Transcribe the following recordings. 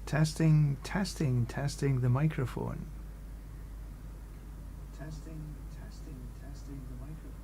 Testing the microphone. Testing the microphone.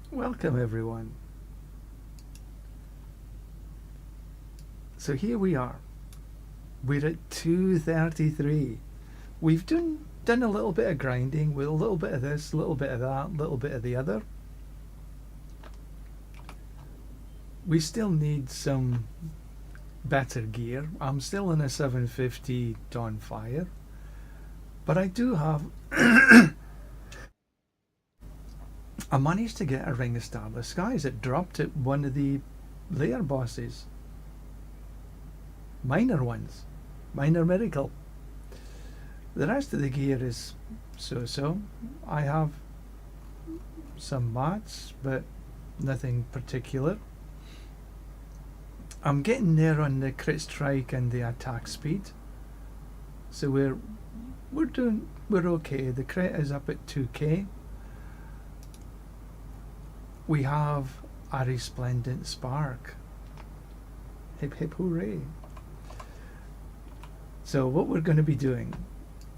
Welcome everyone. So here we are. We're at 2:33. We've done a little bit of grinding with a little bit of this, a little bit of that, a little bit of the other. We still need some better gear. I'm still in a 750 Dawnfire, but I do have I managed to get a Ring of Starless Skies. It dropped at one of the layer bosses. Minor ones. Minor miracle. The rest of the gear is so-so. I have some mats, but nothing particular. I'm getting there on the crit strike and the attack speed. So we're okay. The crit is up at 2k. We have a resplendent spark. Hip hip hooray. So what we're going to be doing,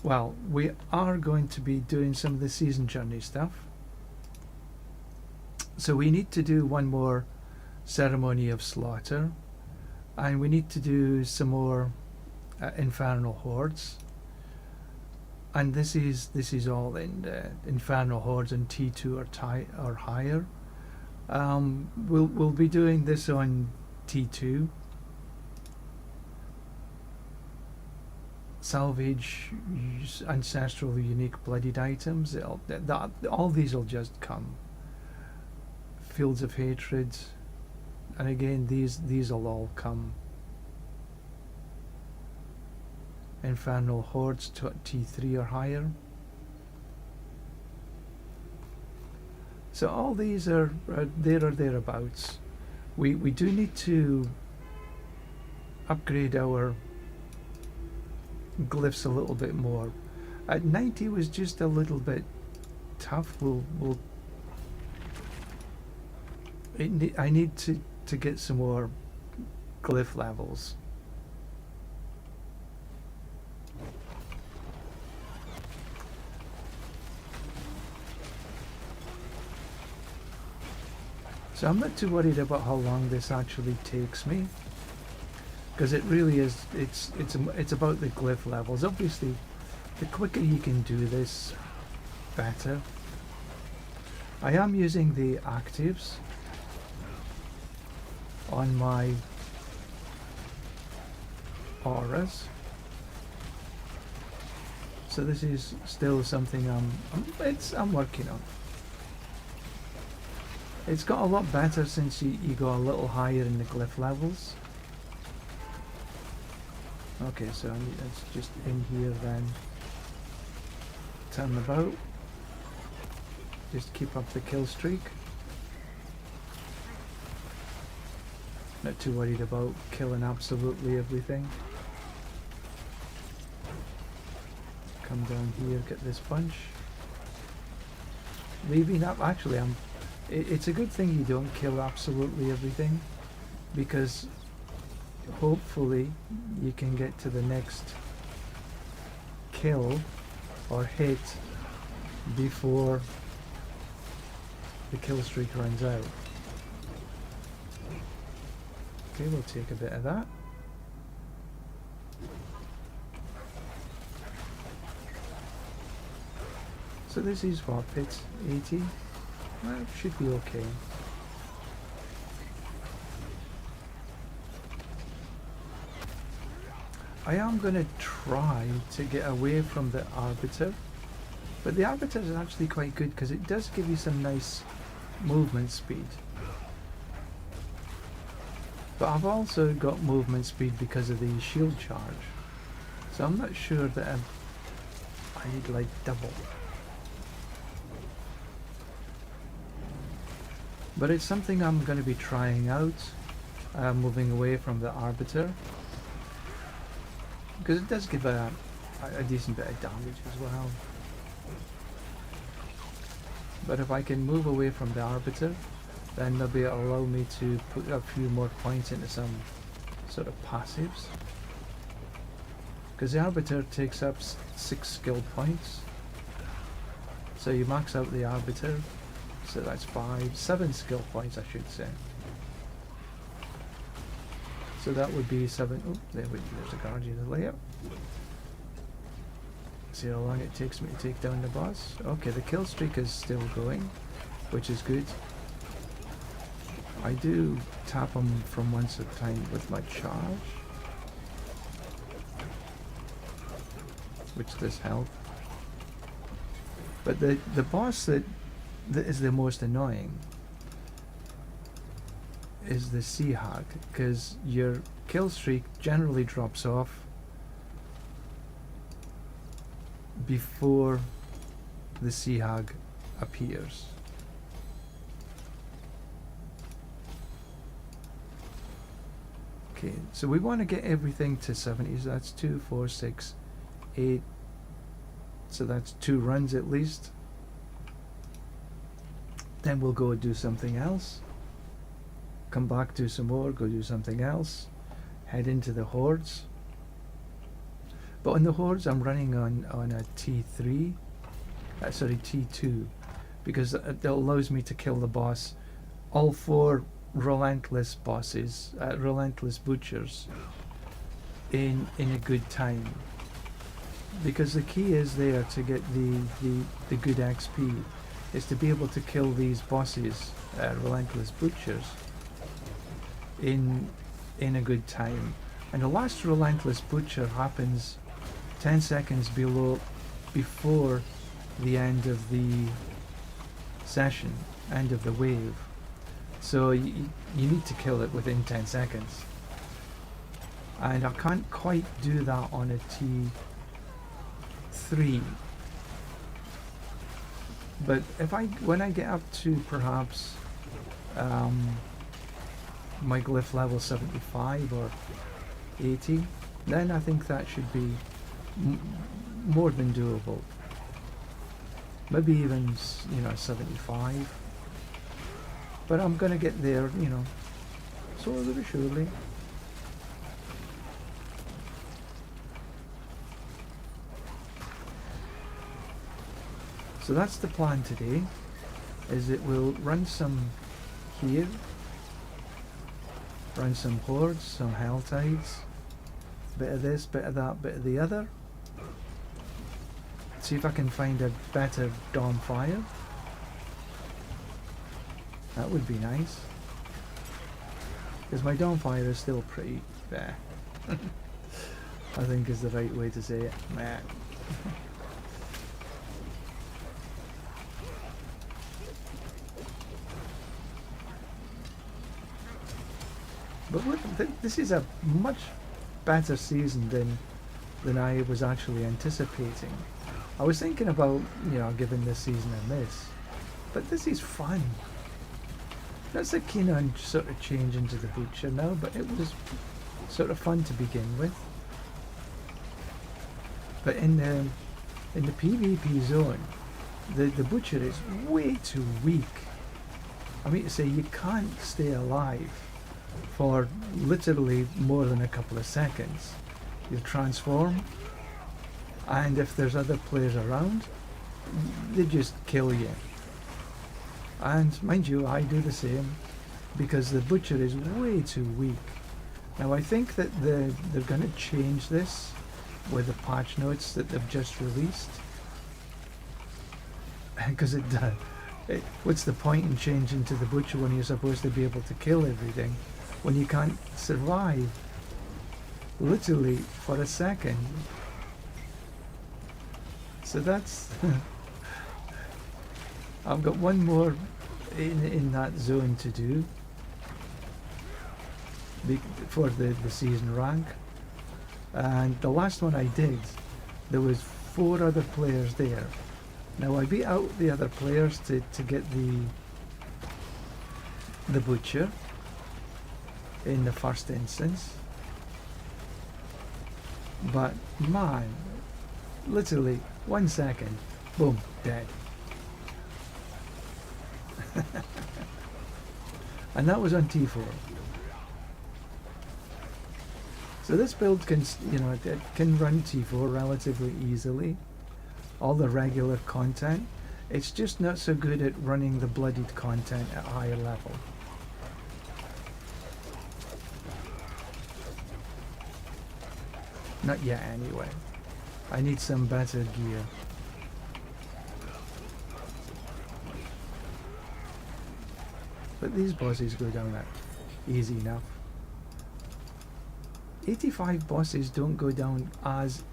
well, we are going to be doing some of the season journey stuff. So we need to do one more ceremony of slaughter, and we need to do some more infernal hordes. And this is all in infernal hordes and T2 or higher. We'll be doing this on T2. Salvage ancestral unique bloodied items. All these will just come. Fields of hatred, and again these will all come. Infernal hordes to T3 or higher. So all these are there or thereabouts. We do need to upgrade our glyphs a little bit more. At 90 was just a little bit tough. I need to get some more glyph levels. So I'm not too worried about how long this actually takes me, because it really is. It's about the glyph levels. Obviously, the quicker you can do this, better. I am using the actives on my auras, so this is still something I'm working on. It's got a lot better since you go a little higher in the glyph levels. Okay, so it's just in here then. Turn about. Just keep up the kill streak. Not too worried about killing absolutely everything. Come down here, get this bunch. Leaving up, actually it's a good thing you don't kill absolutely everything, because hopefully you can get to the next kill or hit before the kill streak runs out. Okay, we'll take a bit of that. So this is what, pit 80? Well, it should be okay. I am going to try to get away from the Arbiter, but the Arbiter is actually quite good because it does give you some nice movement speed. But I've also got movement speed because of the shield charge, so I'm not sure that I need like double. But it's something I'm going to be trying out, moving away from the Arbiter, because it does give a decent bit of damage as well. But if I can move away from the Arbiter, then they'll be allow me to put a few more points into some sort of passives. Because the Arbiter takes up 6 skill points, so you max out the Arbiter. So that's 7 skill points, I should say. So that would be 7. Oh, there's a Guardian of the layout. See how long it takes me to take down the boss. Okay, the kill streak is still going, which is good. I do tap him from once at a time with my charge, which does help. But the boss that is the most annoying is the Sea Hag, because your kill streak generally drops off before the Sea Hag appears. Okay, so we want to get everything to 70. So that's 2, 4, 6, 8. So that's 2 runs at least. Then we'll go do something else. Come back, do some more, go do something else. Head into the hordes. But on the hordes I'm running on a T3. Sorry, T2. Because it allows me to kill the boss. All 4 relentless bosses, relentless butchers in a good time. Because the key is there to get the good XP is to be able to kill these bosses, relentless butchers, in a good time. And the last relentless butcher happens 10 seconds before the end of the session, end of the wave. So you need to kill it within 10 seconds. And I can't quite do that on a T3. But when I get up to perhaps my glyph level 75 or 80, then I think that should be more than doable. Maybe even 75. But I'm gonna get there, slowly but surely. So that's the plan today, is it will run some here, run some hordes, some hell tides, bit of this, bit of that, bit of the other. See if I can find a better Dawn Fire. That would be nice. Because my Dawn Fire is still pretty meh. I think is the right way to say it. Meh. But this is a much better season than I was actually anticipating. I was thinking about, giving this season a miss. But this is fun. That's a keen on sort of change into the Butcher now, but it was sort of fun to begin with. But in the PvP zone, the Butcher is way too weak. I mean to say, you can't stay alive for literally more than a couple of seconds. You transform, and if there's other players around, they just kill you. And mind you, I do the same, because the Butcher is way too weak. Now I think that they're going to change this with the patch notes that they've just released. Because what's the point in changing to the Butcher when you're supposed to be able to kill everything, when you can't survive literally for a second? So that's I've got one more in that zone to do for the season rank, and the last one I did, there was 4 other players there. Now I beat out the other players to get the Butcher in the first instance, but man, literally 1 second, boom, dead. And that was on T4. So this build can, it can run T4 relatively easily. All the regular content. It's just not so good at running the bloodied content at higher level. Not yet, anyway. I need some better gear. But these bosses go down at easy enough. 85 bosses don't go down as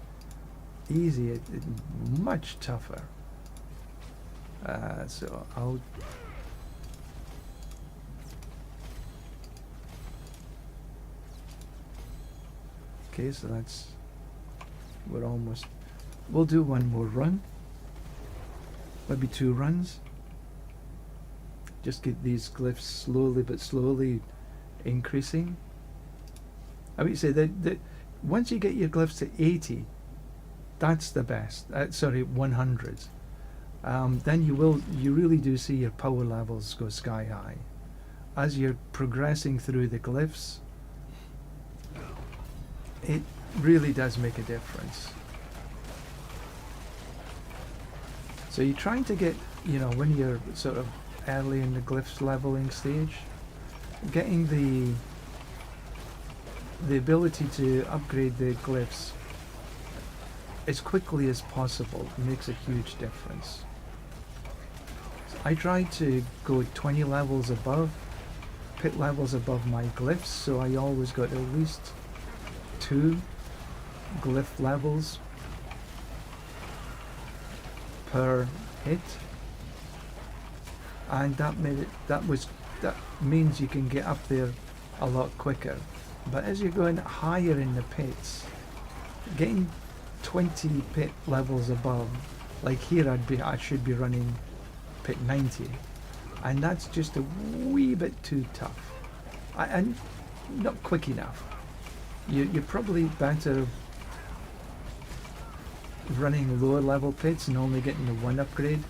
easy, it's much tougher. So I'll... Okay, so that's... We're almost... We'll do one more run. Maybe 2 runs. Just get these glyphs slowly but slowly increasing. I would say that once you get your glyphs to 80, that's the best. Sorry, 100. Then you really do see your power levels go sky high. As you're progressing through the glyphs, it really does make a difference. So you're trying to get, when you're sort of early in the glyphs leveling stage, getting the ability to upgrade the glyphs as quickly as possible makes a huge difference. I try to go 20 levels above, pit levels above my glyphs, so I always got at least 2 glyph levels per hit, and that means you can get up there a lot quicker. But as you're going higher in the pits, getting 20 pit levels above, like here I should be running pit 90, and that's just a wee bit too tough and not quick enough. You're probably better running lower level pits and only getting the 1 upgrade,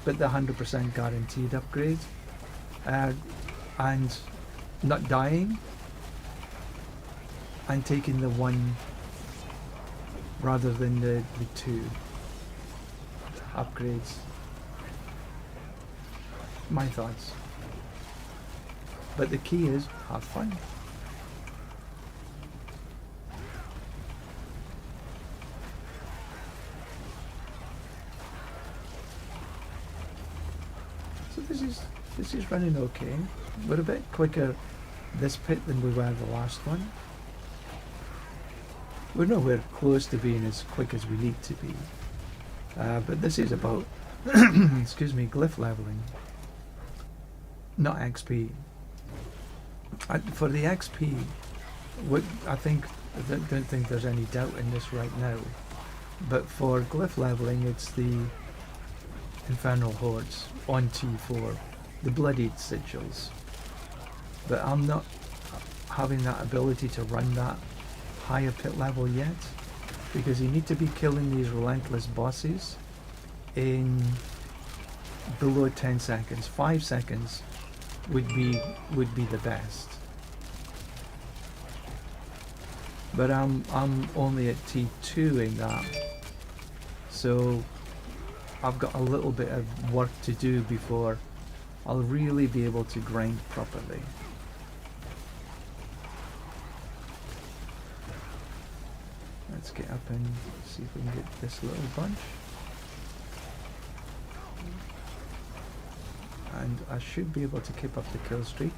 but the 100% guaranteed upgrade, and not dying, and taking the 1 rather than the 2 upgrades. My thoughts. But the key is have fun. So this is running okay. We're a bit quicker this pit than we were the last one. We're nowhere close to being as quick as we need to be. But this is about, excuse me, glyph leveling, not XP. For the XP, I don't think there's any doubt in this right now. But for glyph leveling, it's the Infernal Hordes on T4, the bloodied sigils. But I'm not having that ability to run that higher pit level yet, because you need to be killing these relentless bosses in below 10 seconds. 5 seconds would be the best. But I'm only at T2 in that, so I've got a little bit of work to do before I'll really be able to grind properly. Let's get up and see if we can get this little bunch. And I should be able to keep up the kill streak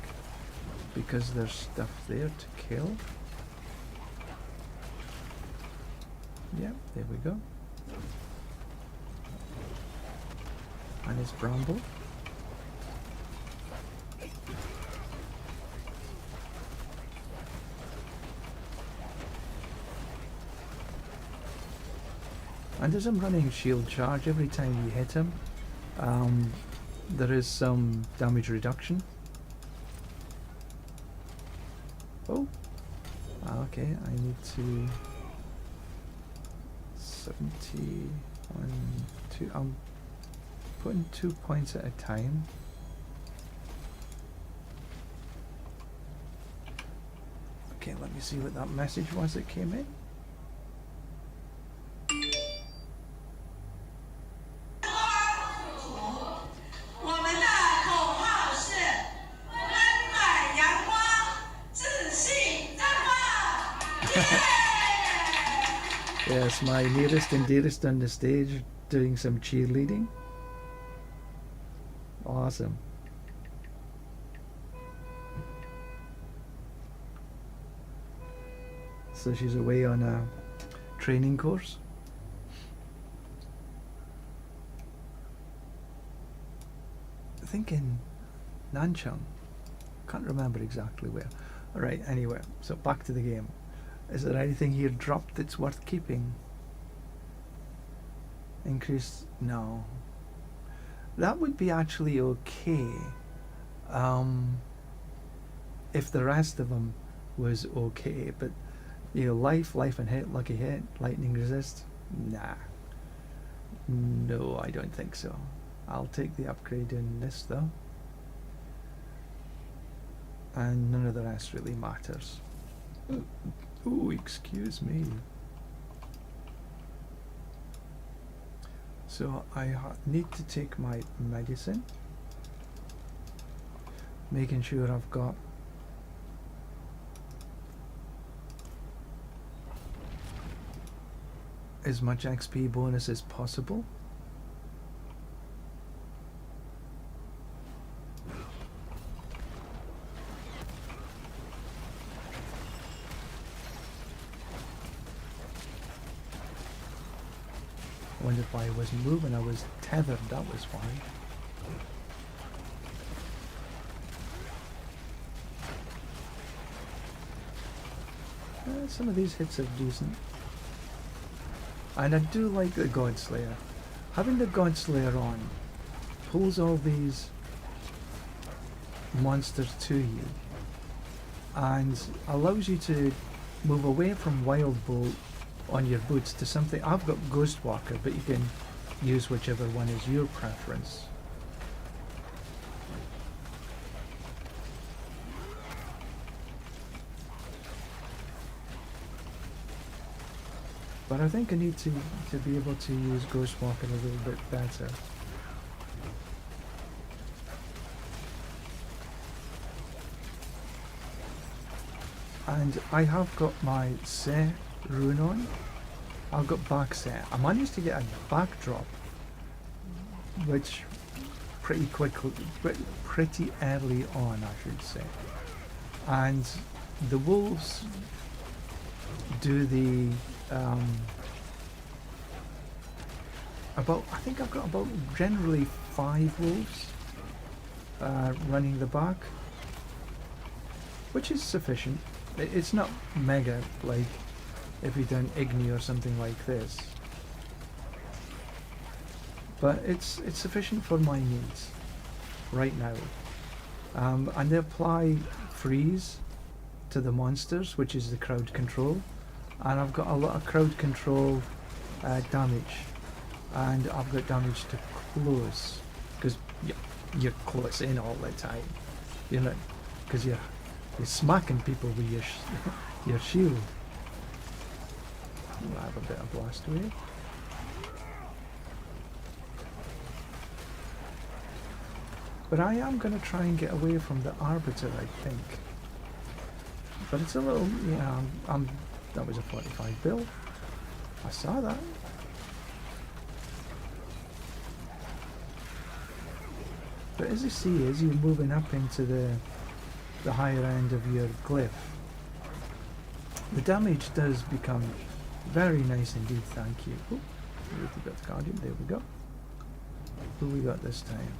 because there's stuff there to kill. Yeah, there we go. And it's Bramble. And as I'm running shield charge, every time you hit him, there is some damage reduction. Oh, okay, I need to 71, 2. I'm putting 2 points at a time. Okay, let me see what that message was that came in. Yes, my nearest and dearest on the stage doing some cheerleading. Awesome. So she's away on a training course. I think in Nanchang. Can't remember exactly where. Alright, anyway, so back to the game. Is there anything here dropped that's worth keeping? Increase? No. That would be actually okay if the rest of them was okay, but You know, life and hit, lucky hit, lightning resist. Nah. No, I don't think so. I'll take the upgrade in this though. And none of the rest really matters. Ooh, excuse me. So I need to take my medicine. Making sure I've got as much XP bonus as possible. I wondered why I wasn't moving. I was tethered, that was why. Some of these hits are decent. And I do like the Godslayer. Having the Godslayer on pulls all these monsters to you and allows you to move away from Wild Bolt on your boots to something. I've got Ghostwalker, but you can use whichever one is your preference. But I think I need to be able to use Ghostwalker a little bit better. And I have got my set rune on. I've got back set. I managed to get a backdrop, which pretty quickly, pretty early on, I should say. And the wolves do the I think I've got about generally 5 wolves running the back, which is sufficient. It's not mega like if you've done Igni or something like this, but it's sufficient for my needs right now. And they apply freeze to the monsters, which is the crowd control, and I've got a lot of crowd control damage, and I've got damage to close because you're close in all the time, you know, because you're smacking people with your shield. Ooh, I have a bit of blast wave. But I am going to try and get away from the Arbiter, I think. But it's a little, yeah, that was a 45 build. I saw that. But as you see, as you're moving up into the higher end of your glyph, the damage does become very nice indeed, thank you. Oh, we got the Guardian, there we go. Who we got this time?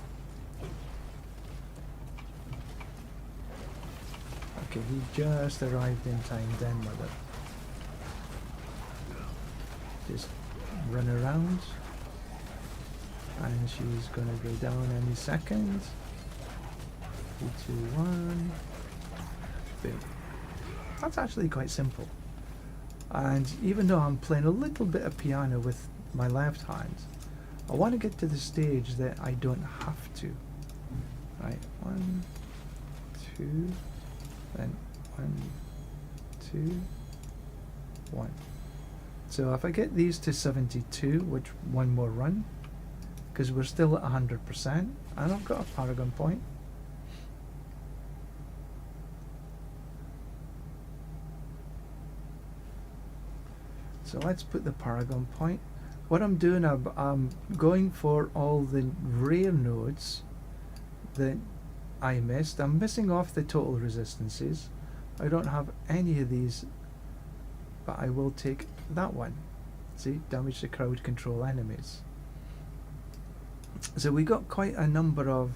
Okay, he just arrived in time then, mother. Just run around. And she's gonna go down any second. 3, 2, 1. Boom. That's actually quite simple. And even though I'm playing a little bit of piano with my left hand, I want to get to the stage that I don't have to. Right, 1, 2, then 1, 2, 1. So if I get these to 72, which one more run, because we're still at 100%, and I've got a Paragon point. So let's put the Paragon point. What I'm doing, I'm going for all the rare nodes that I missed. I'm missing off the total resistances. I don't have any of these, but I will take that one. See, damage to crowd control enemies. So we got quite a number of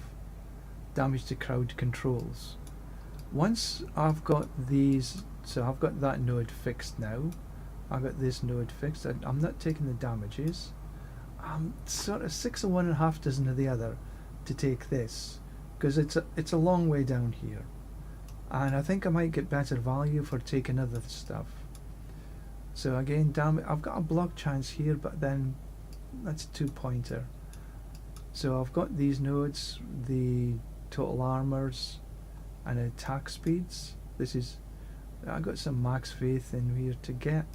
damage to crowd controls. Once I've got these, so I've got that node fixed now. I've got this node fixed. I'm not taking the damages. I'm sort of 6 of one and a half dozen of the other to take this, because it's a long way down here, and I think I might get better value for taking other stuff. So again, damn it, I've got a block chance here, but then that's a 2-pointer. So I've got these nodes, the total armors and attack speeds. I got some max faith in here to get.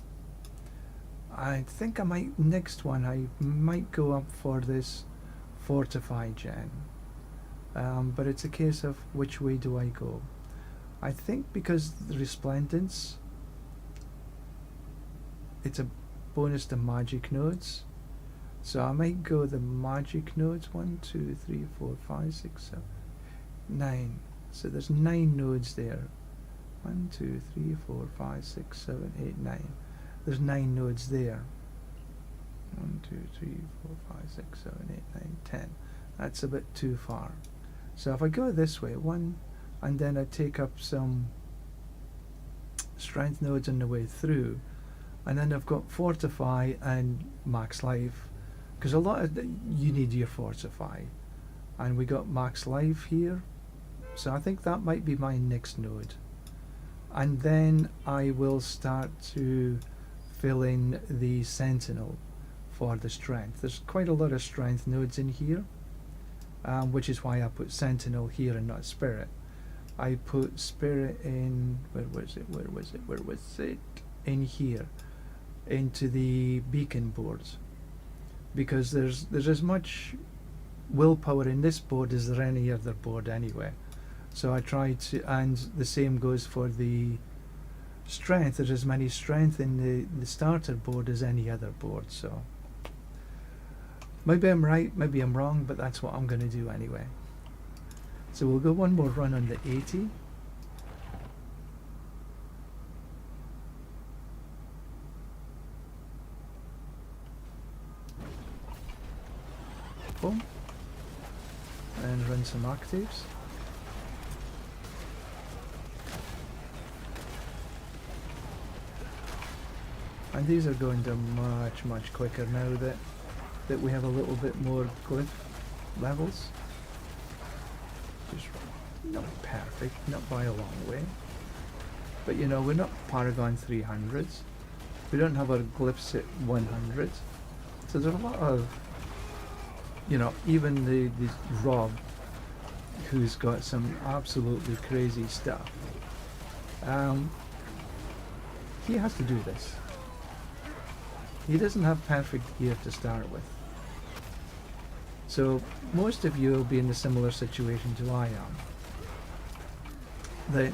I think I might, next one, I might go up for this fortify gen. But it's a case of which way do I go. I think because the resplendence, it's a bonus to magic nodes. So I might go the magic nodes. 1, 2, 3, 4, 5, 6, 7, 9. So there's 9 nodes there. 1, 2, 3, 4, 5, 6, 7, 8, 9. There's 9 nodes there. 1, 2, 3, 4, 5, 6, 7, 8, 9, 10. That's a bit too far. So if I go this way, 1, and then I take up some strength nodes on the way through, and then I've got fortify and max life, because a lot of you need your fortify, and we got max life here. So I think that might be my next node, and then I will start to fill in the sentinel for the strength. There's quite a lot of strength nodes in here, which is why I put sentinel here and not spirit. I put spirit in, where was it in here, into the beacon boards, because there's as much willpower in this board as there any other board anyway. So I try to, and the same goes for the strength. There's as many strength in the starter board as any other board. So maybe I'm right, maybe I'm wrong, but that's what I'm going to do anyway. So we'll go one more run on the 80. Boom. And run some octaves. And these are going to much quicker now that we have a little bit more glyph levels. Just not perfect, not by a long way. But you know, we're not Paragon 300s. We don't have our glyphs at 100. So there's a lot of, you know, even the Rob, who's got some absolutely crazy stuff. He has to do this. He doesn't have perfect gear to start with. So most of you will be in a similar situation to I am. That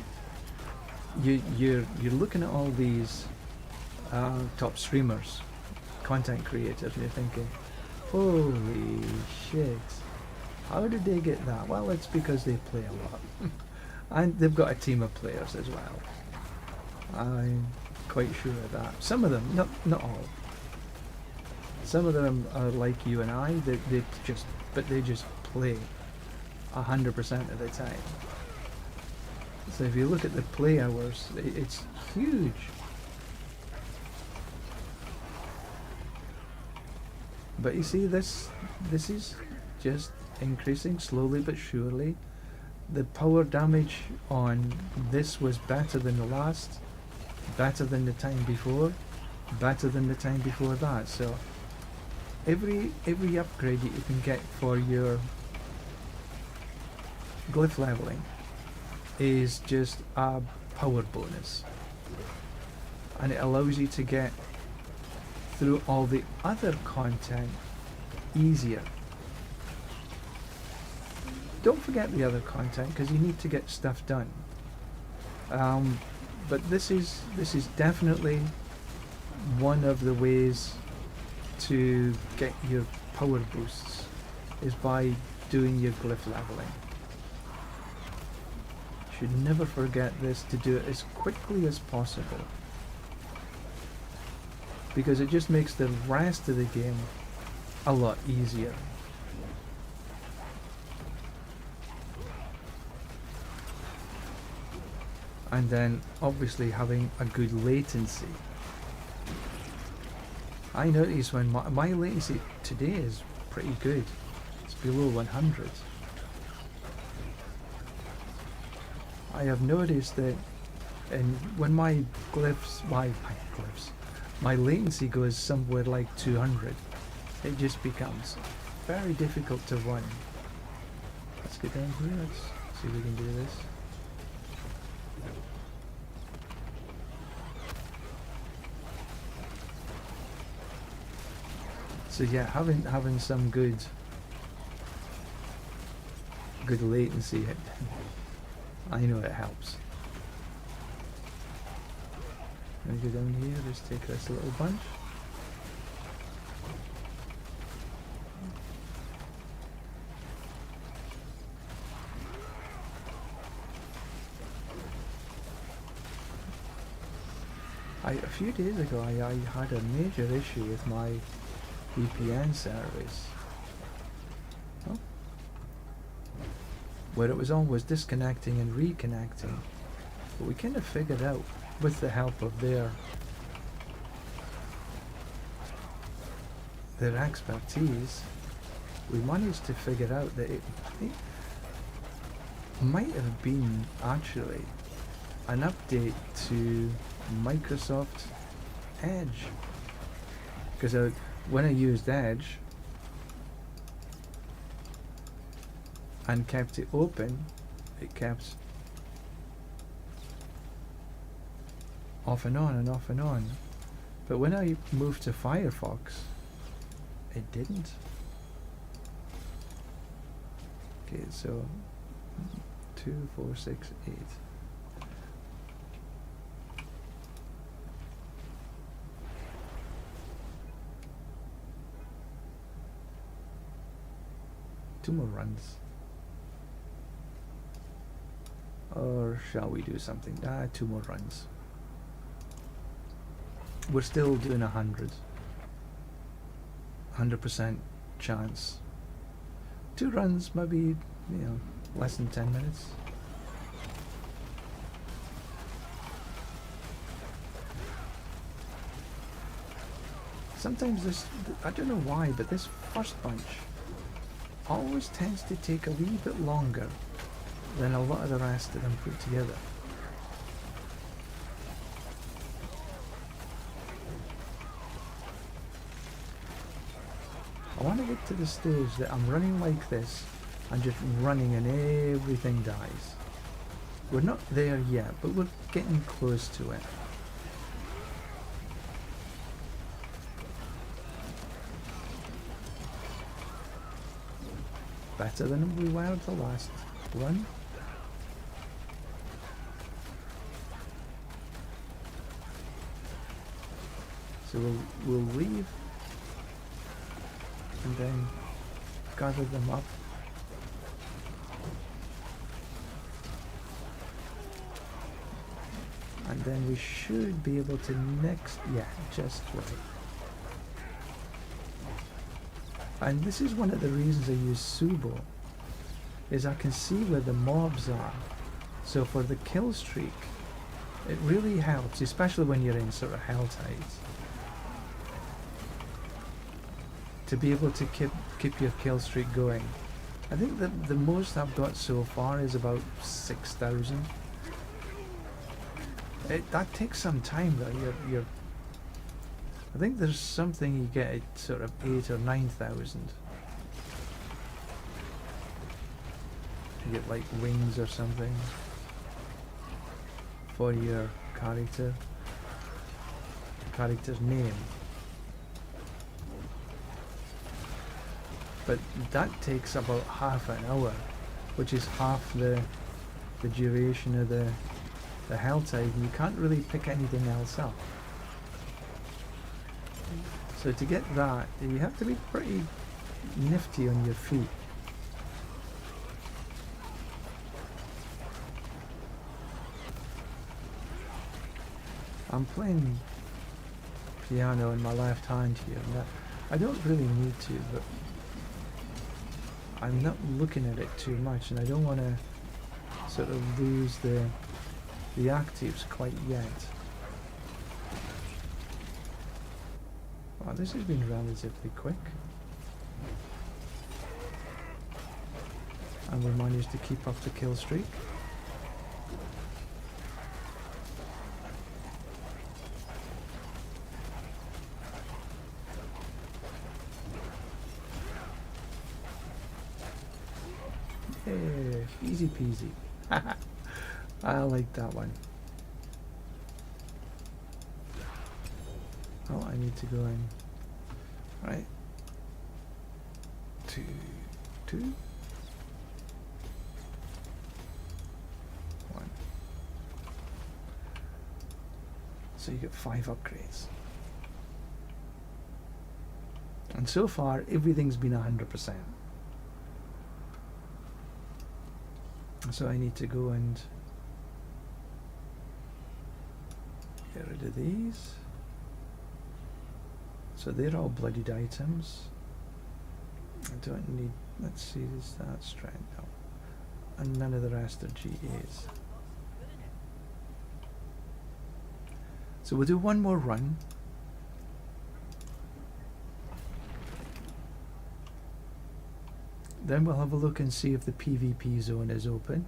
you're looking at all these top streamers, content creators, and you're thinking, holy shit, how did they get that? Well, it's because they play a lot. And they've got a team of players as well. I'm quite sure of that. Some of them, not all. Some of them are like you and I, they just play 100% of the time. So if you look at the play hours, it's huge. But you see, this is just increasing slowly but surely. The power damage on this was better than the last, better than the time before, better than the time before that. So every upgrade that you can get for your glyph leveling is just a power bonus, and it allows you to get through all the other content easier. Don't forget the other content, because you need to get stuff done. But this is definitely one of the ways to get your power boosts, is by doing your glyph leveling. Should never forget this, to do it as quickly as possible, because it just makes the rest of the game a lot easier. And then obviously having a good latency. I notice when my latency today is pretty good. It's below 100. I have noticed that when my my latency goes somewhere like 200. It just becomes very difficult to run. Let's get down here, let's see if we can do this. So yeah, having some good latency, I know it helps. Let me go down here, just take this little bunch. A few days ago I had a major issue with my VPN service. Oh. Where it was always disconnecting and reconnecting. But we kind of figured out, with the help of their expertise, we managed to figure out that it might have been actually an update to Microsoft Edge. Because when I used Edge and kept it open, it kept off and on and off and on. But when I moved to Firefox, it didn't. Okay, so 2, 4, 6, 8. Two more runs. Or shall we do something? 2 more runs. We're still doing 100% chance. 2 runs, maybe, less than 10 minutes. Sometimes this, I don't know why, but this first bunch always tends to take a wee bit longer than a lot of the rest of them put together. I want to get to the stage that I'm running like this and just running and everything dies. We're not there yet, but we're getting close to it. Better than we were the last run. So we'll leave and then gather them up. And then we should be able to just right. And this is one of the reasons I use Subo, is I can see where the mobs are. So for the kill streak, it really helps, especially when you're in sort of hell tides, to be able to keep your kill streak going. I think that the most I've got so far is about 6,000. That takes some time though. You're I think there's something you get at sort of 8,000 or 9,000. You get like wings or something for your character's name. But that takes about half an hour, which is half the duration of the hell tide, and you can't really pick anything else up. So to get that, you have to be pretty nifty on your feet. I'm playing piano in my left hand here, and I don't really need to, but I'm not looking at it too much, and I don't want to sort of lose the actives quite yet. Oh, this has been relatively quick. And we managed to keep up the kill streak. Easy peasy. I like that one. Oh, I need to go in. Right. 2, 2. 1. So you get 5 upgrades. And so far, everything's been 100%. So I need to go and get rid of these. So they're all bloodied items. I don't need, let's see, is that strength? No. And none of the rest are GAs. So we'll do one more run. Then we'll have a look and see if the PvP zone is open.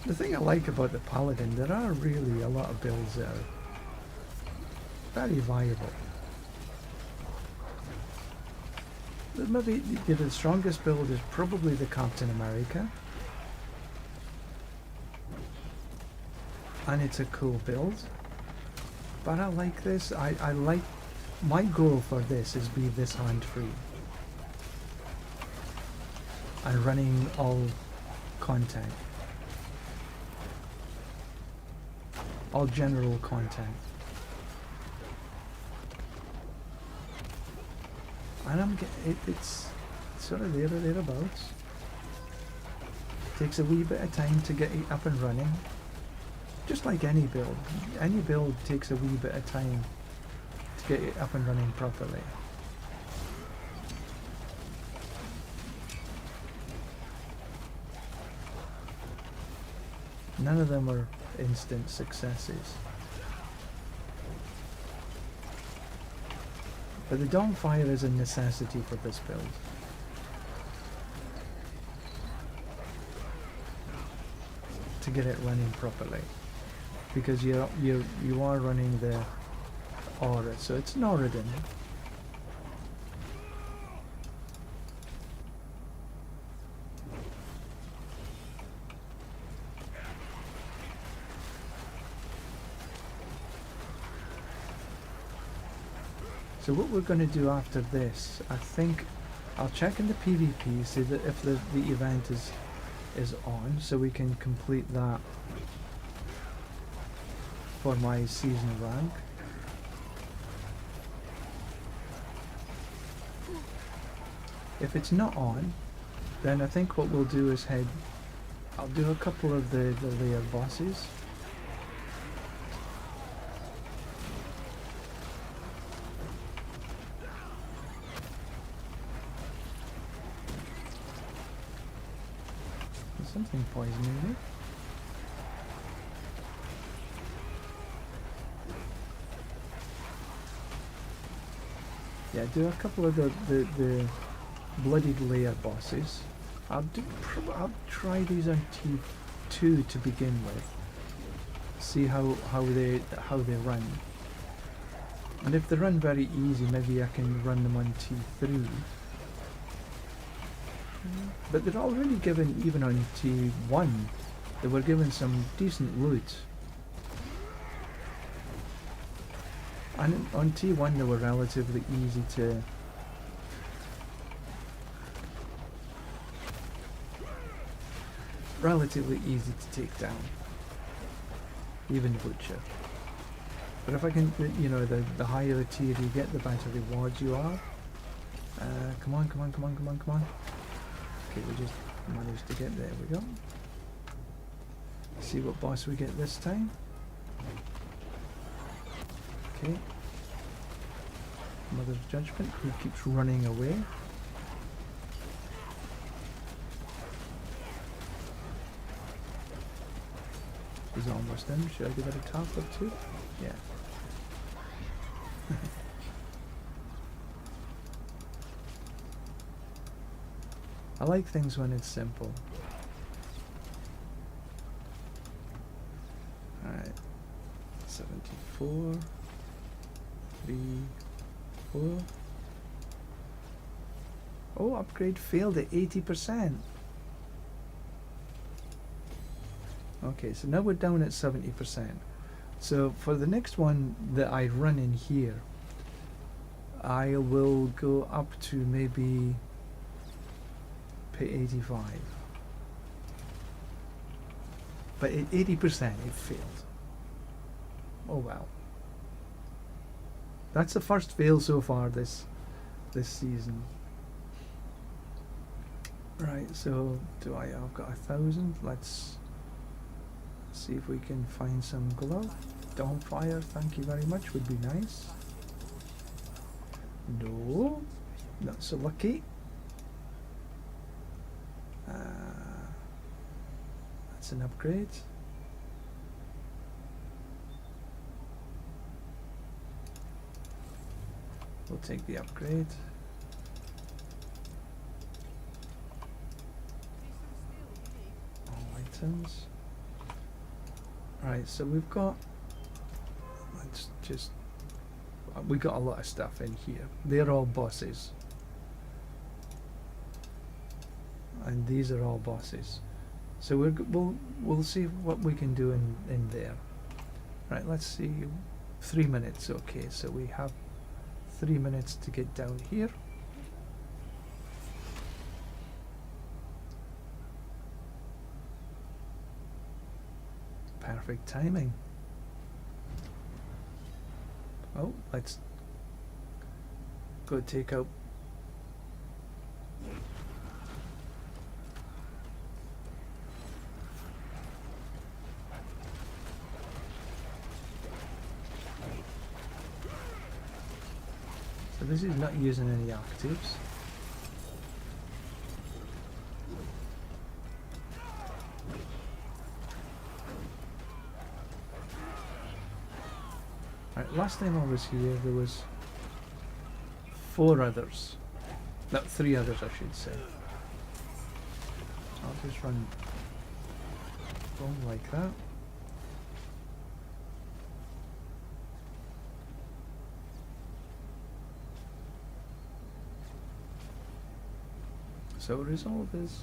The thing I like about the Paladin, there are really a lot of builds that are very viable. Maybe the strongest build is probably the Captain America. And it's a cool build. But I like this. I like, my goal for this is be this hand free. And running all content. All general content. And it's sort of there or thereabouts. Takes a wee bit of time to get it up and running. Just like any build. Any build takes a wee bit of time to get it up and running properly. None of them are instant successes. But the Dawnfire is a necessity for this build. To get it running properly. Because you are running the aura, so it's Noradin. So what we're going to do after this, I think I'll check in the PvP, see that if the event is on, so we can complete that for my season rank. If it's not on, then I think what we'll do is I'll do a couple of the layer bosses. Something poisoning me. Yeah, do a couple of the bloodied layer bosses. I'll try these on T2 to begin with. See how they run. And if they run very easy, maybe I can run them on T3. But they're already given, even on T1, they were given some decent loot. And on T1 they were relatively easy to... relatively easy to take down. Even Butcher. But if I can, you know, the higher the tier you get, the better rewards you are. Come on. Okay, we just managed to get there, we go. See what boss we get this time. Okay. Mother's Judgment, who keeps running away. He's almost in. Should I give it a tap or two? Yeah. I like things when it's simple. 4, 3, 4. Oh, upgrade failed at 80%. Okay, so now we're down at 70%. So for the next one that I run in here, I will go up to maybe pay 85. But at 80% it failed. Oh well. That's the first fail so far this season. Right, so I've got 1,000. Let's see if we can find some glove. Dawnfire, thank you very much, would be nice. No, not so lucky. That's an upgrade. We'll take the upgrade. All items. Right, so we've got, let's just, we got a lot of stuff in here. They're all bosses. And these are all bosses. So we'll see what we can do in there. Right, let's see. 3 minutes, okay, so we have 3 minutes to get down here. Perfect timing. Oh, let's go take out. So this is not using any actives. Right, last time I was here there was 4 others. No, 3 others I should say. I'll just run like that. So resolve is.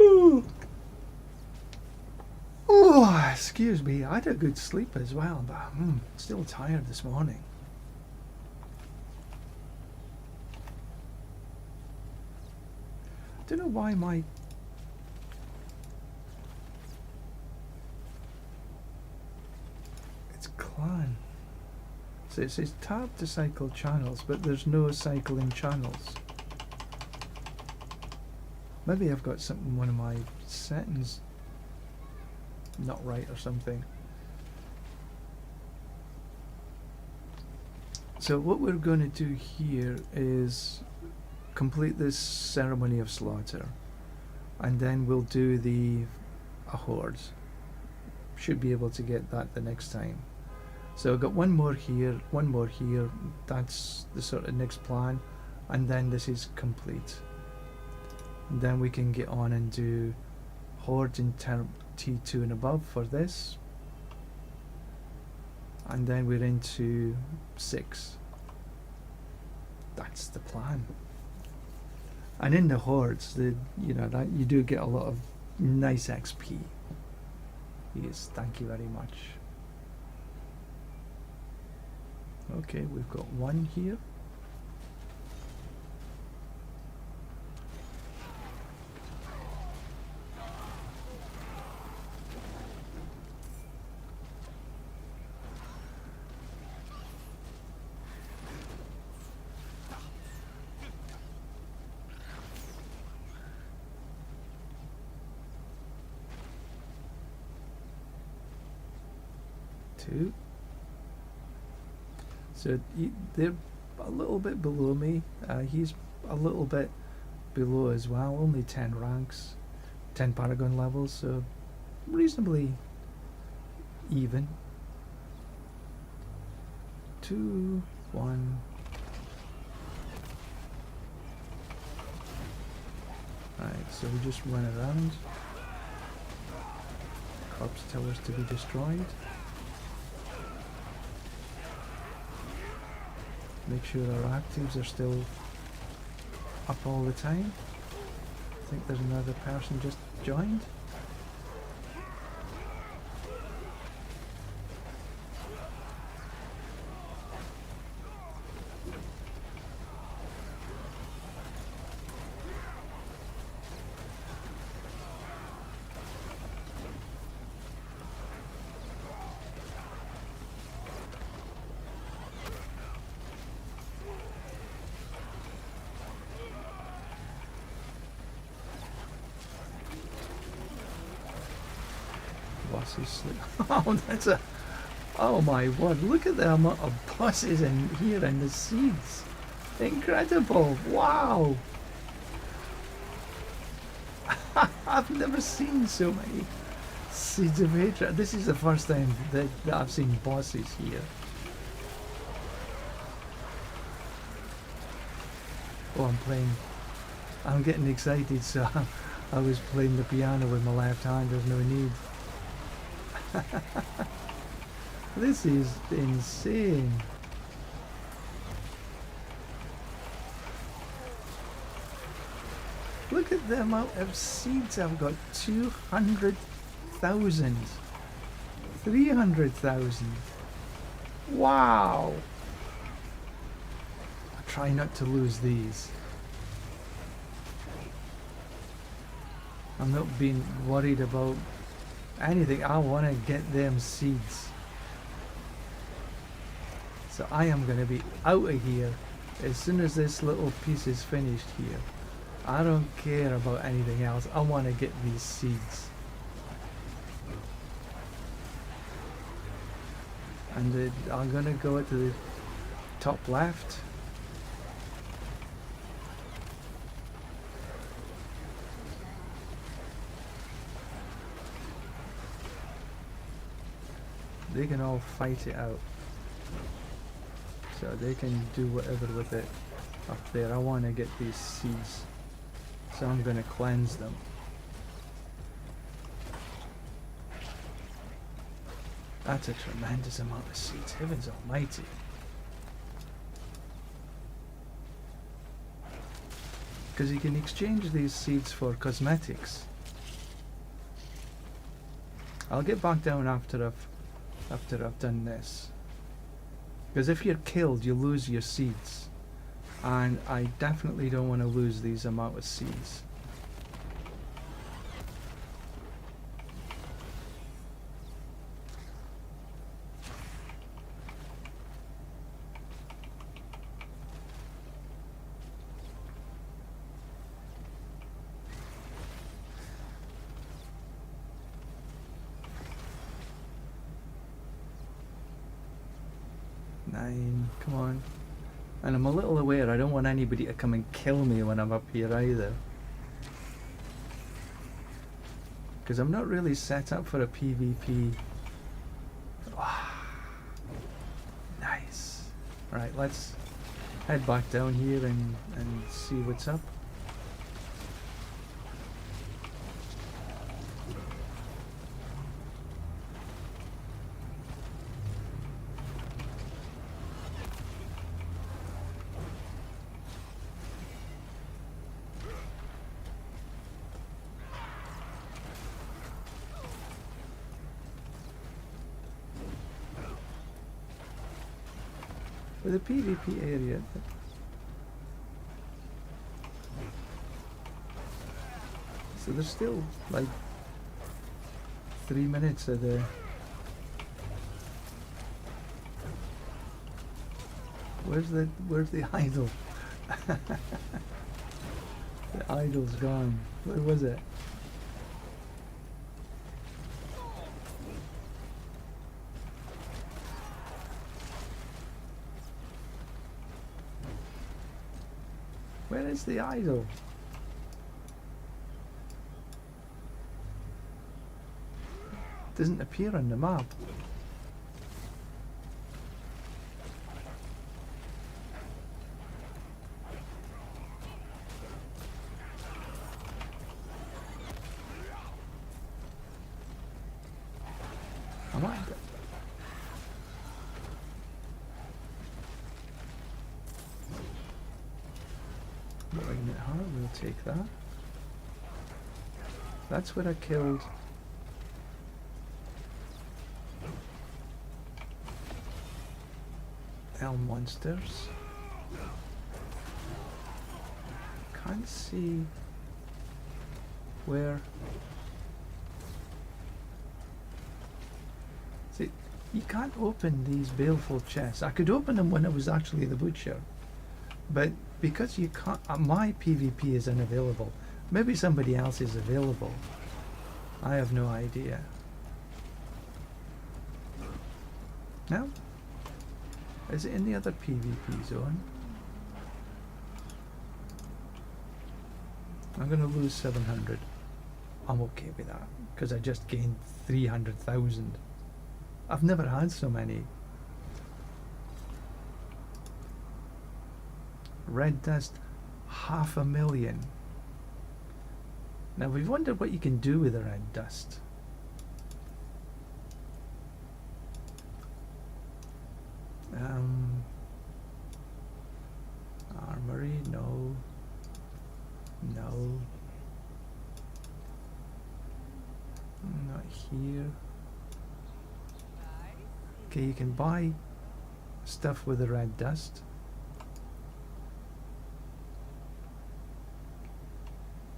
Ooh. Oh, excuse me. I had a good sleep as well, but still tired this morning. I don't know why my. It's clan. So it says tab to cycle channels, but there's no cycling channels. Maybe I've got something, one of my settings not right or something. So what we're going to do here is complete this ceremony of slaughter, and then we'll do a horde. Should be able to get that the next time. So I've got one more here, that's the sort of next plan, and then this is complete. And then we can get on and do horde in T2 and above for this. And then we're into 6. That's the plan. And in the hordes, that you do get a lot of nice XP. Yes, thank you very much. Okay, we've got 1 here. Two. So they're a little bit below me. He's a little bit below as well. Only 10 ranks, 10 Paragon levels, so reasonably even. 2, 1. Right, so we just run around. Ops towers to be destroyed. Make sure our actives are still up all the time. I think there's another person just joined. Oh, that's a... Oh my word, look at the amount of bosses in here and the seeds. Incredible, wow. I've never seen so many seeds of hatred. This is the first time that I've seen bosses here. Oh, I'm getting excited, so I was playing the piano with my left hand, there's no need. This is insane. Look at the amount of seeds I've got. 200,000. 300,000. Wow. I try not to lose these. I'm not being worried about anything. I want to get them seeds. So I am going to be out of here as soon as this little piece is finished here. I don't care about anything else. I want to get these seeds. And I'm going to go to the top left. They can all fight it out. So they can do whatever with it up there. I want to get these seeds. So I'm going to cleanse them. That's a tremendous amount of seeds. Heavens almighty. Because you can exchange these seeds for cosmetics. I'll get back down after I've done this. Because if you're killed, you lose your seeds. And I definitely don't want to lose these amount of seeds. Come on. And I'm a little aware I don't want anybody to come and kill me when I'm up here either. Because I'm not really set up for a PvP. Oh, nice. Right, let's head back down here and see what's up. The PvP area. So there's still like 3 minutes of the... Where's the idol? The idol's gone. Where was it? Where is the idol? Doesn't appear on the map. I want Malignant Heart, we'll take that. That's where I killed monsters. Can't see where. See, you can't open these baleful chests. I could open them when I was actually the butcher, but because you can't, my PvP is unavailable. Maybe somebody else is available. I have no idea. No? Is it in the other PvP zone? I'm going to lose 700. I'm okay with that, because I just gained 300,000. I've never had so many. Red dust, 500,000. Now we've wondered what you can do with the red dust. Armory, no. No. Not here. Okay, you can buy stuff with the red dust.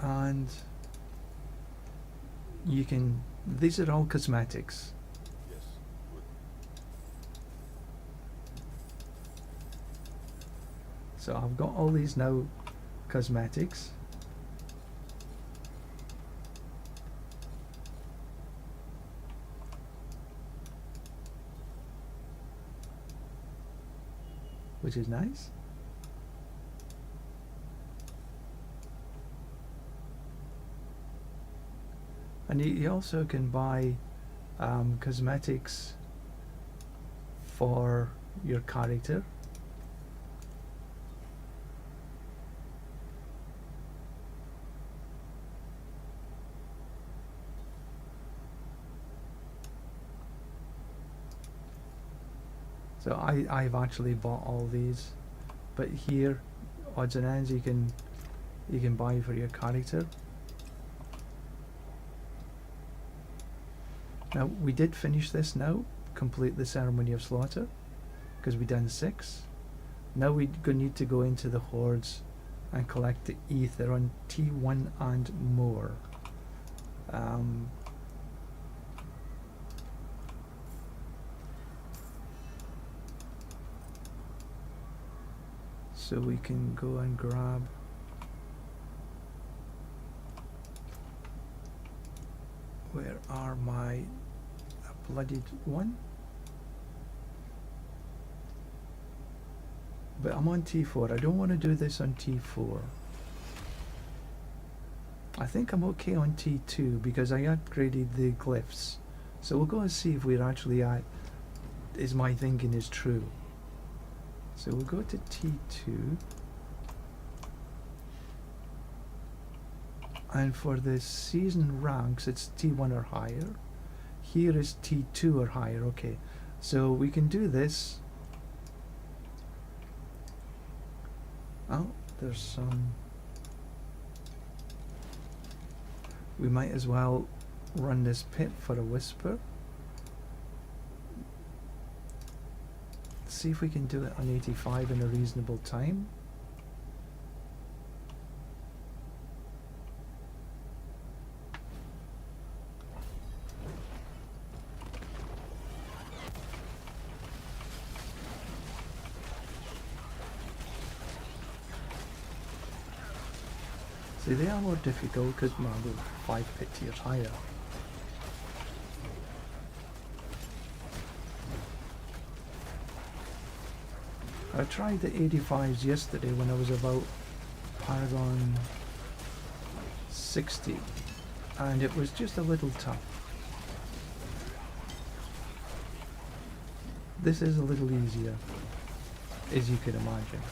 And you can, these are all cosmetics. Yes. So I've got all these now cosmetics. Which is nice. And you also can buy cosmetics for your character. So I've actually bought all these, but here, odds and ends, you can buy for your character. Now we did finish this now, complete the ceremony of slaughter, because we done 6. Now we need to go into the hordes and collect the ether on T1 and more. So we can go and grab where are my bloodied one? But I'm on T4. I don't want to do this on T4. I think I'm okay on T2 because I upgraded the glyphs. So we'll go and see if we're actually at, is my thinking is true. So we'll go to T2. And for the season ranks, it's T1 or higher. Here is T2 or higher. Okay, so we can do this. Oh, there's some. We might as well run this pit for a whisper. See if we can do it on 85 in a reasonable time. See, they are more difficult because they're 5 pit tiers higher. I tried the 85s yesterday when I was about Paragon 60 and it was just a little tough. This is a little easier, as you can imagine.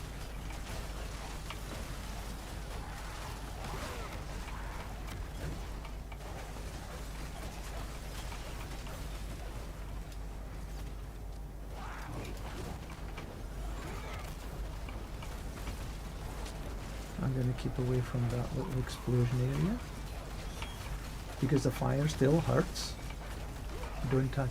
going to keep away from that little explosion area. Because the fire still hurts. Don't touch.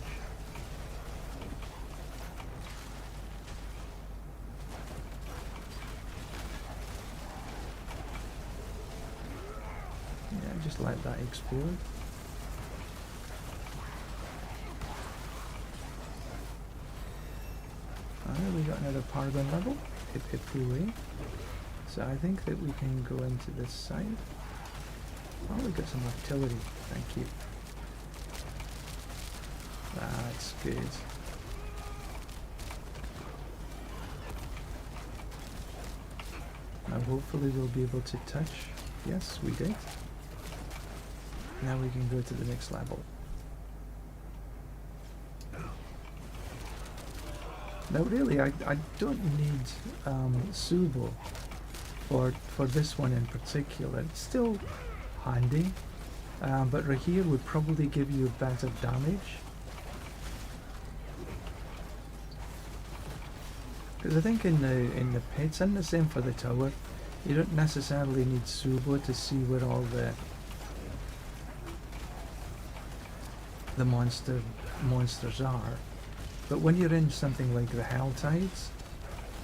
Yeah, just let that explode. We got another Paragon level. Hip hip hooray. So I think that we can go into this side. Oh, we got some artillery. Thank you. That's good. Now hopefully we'll be able to touch. Yes, we did. Now we can go to the next level. Now really, I don't need Subo for this one in particular. It's still handy, but Rahir would probably give you better damage. Because I think in the pits, and the same for the tower, you don't necessarily need Subo to see where all the monsters are. But when you're in something like the Hell Tides,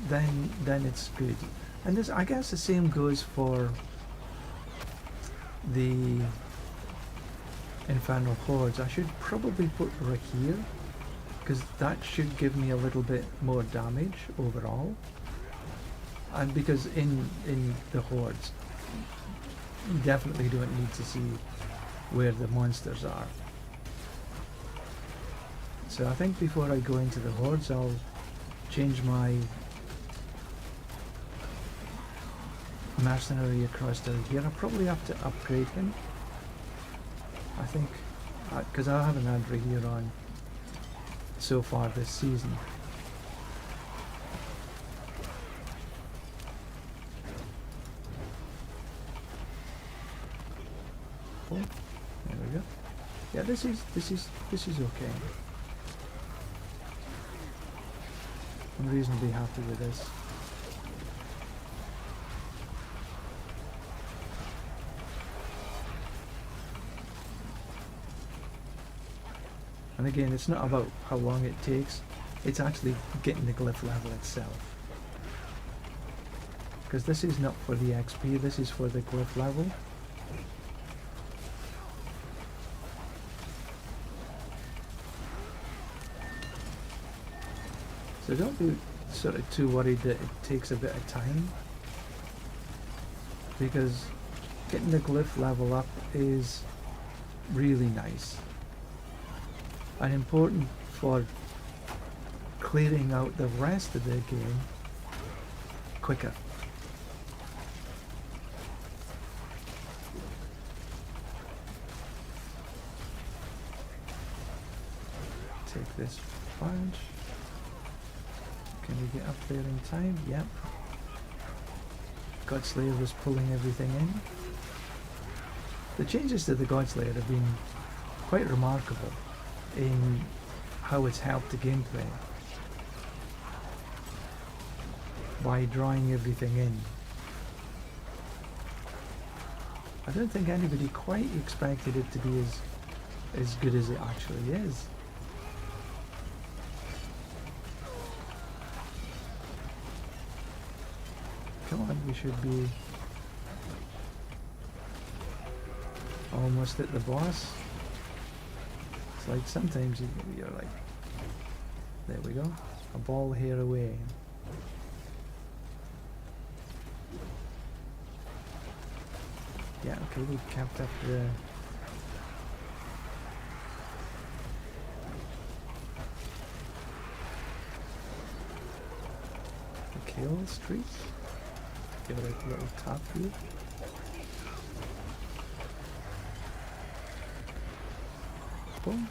then it's good. And this, I guess the same goes for the Infernal Hordes. I should probably put Rahir, because that should give me a little bit more damage overall. And because in the Hordes, you definitely don't need to see where the monsters are. So I think before I go into the Hordes, I'll change my mercenary across down here. I'll probably have to upgrade him. I think, because I haven't had Rahir on so far this season. Oh, there we go. Yeah, this is okay. I'm reasonably happy with this. And again, it's not about how long it takes, it's actually getting the glyph level itself. Because this is not for the XP, this is for the glyph level. So don't be sort of too worried that it takes a bit of time, because getting the glyph level up is really nice and important for clearing out the rest of the game quicker. Take this bunch. Can we get up there in time? Yep. Godslayer was pulling everything in. The changes to the Godslayer have been quite remarkable in how it's helped the gameplay by drawing everything in. I don't think anybody quite expected it to be as good as it actually is. Come on, we should be almost at the boss. It's like sometimes you're like, there we go, a ball hair away. Yeah, okay, we kept up the kill streak. Give it a little tap here. Boom.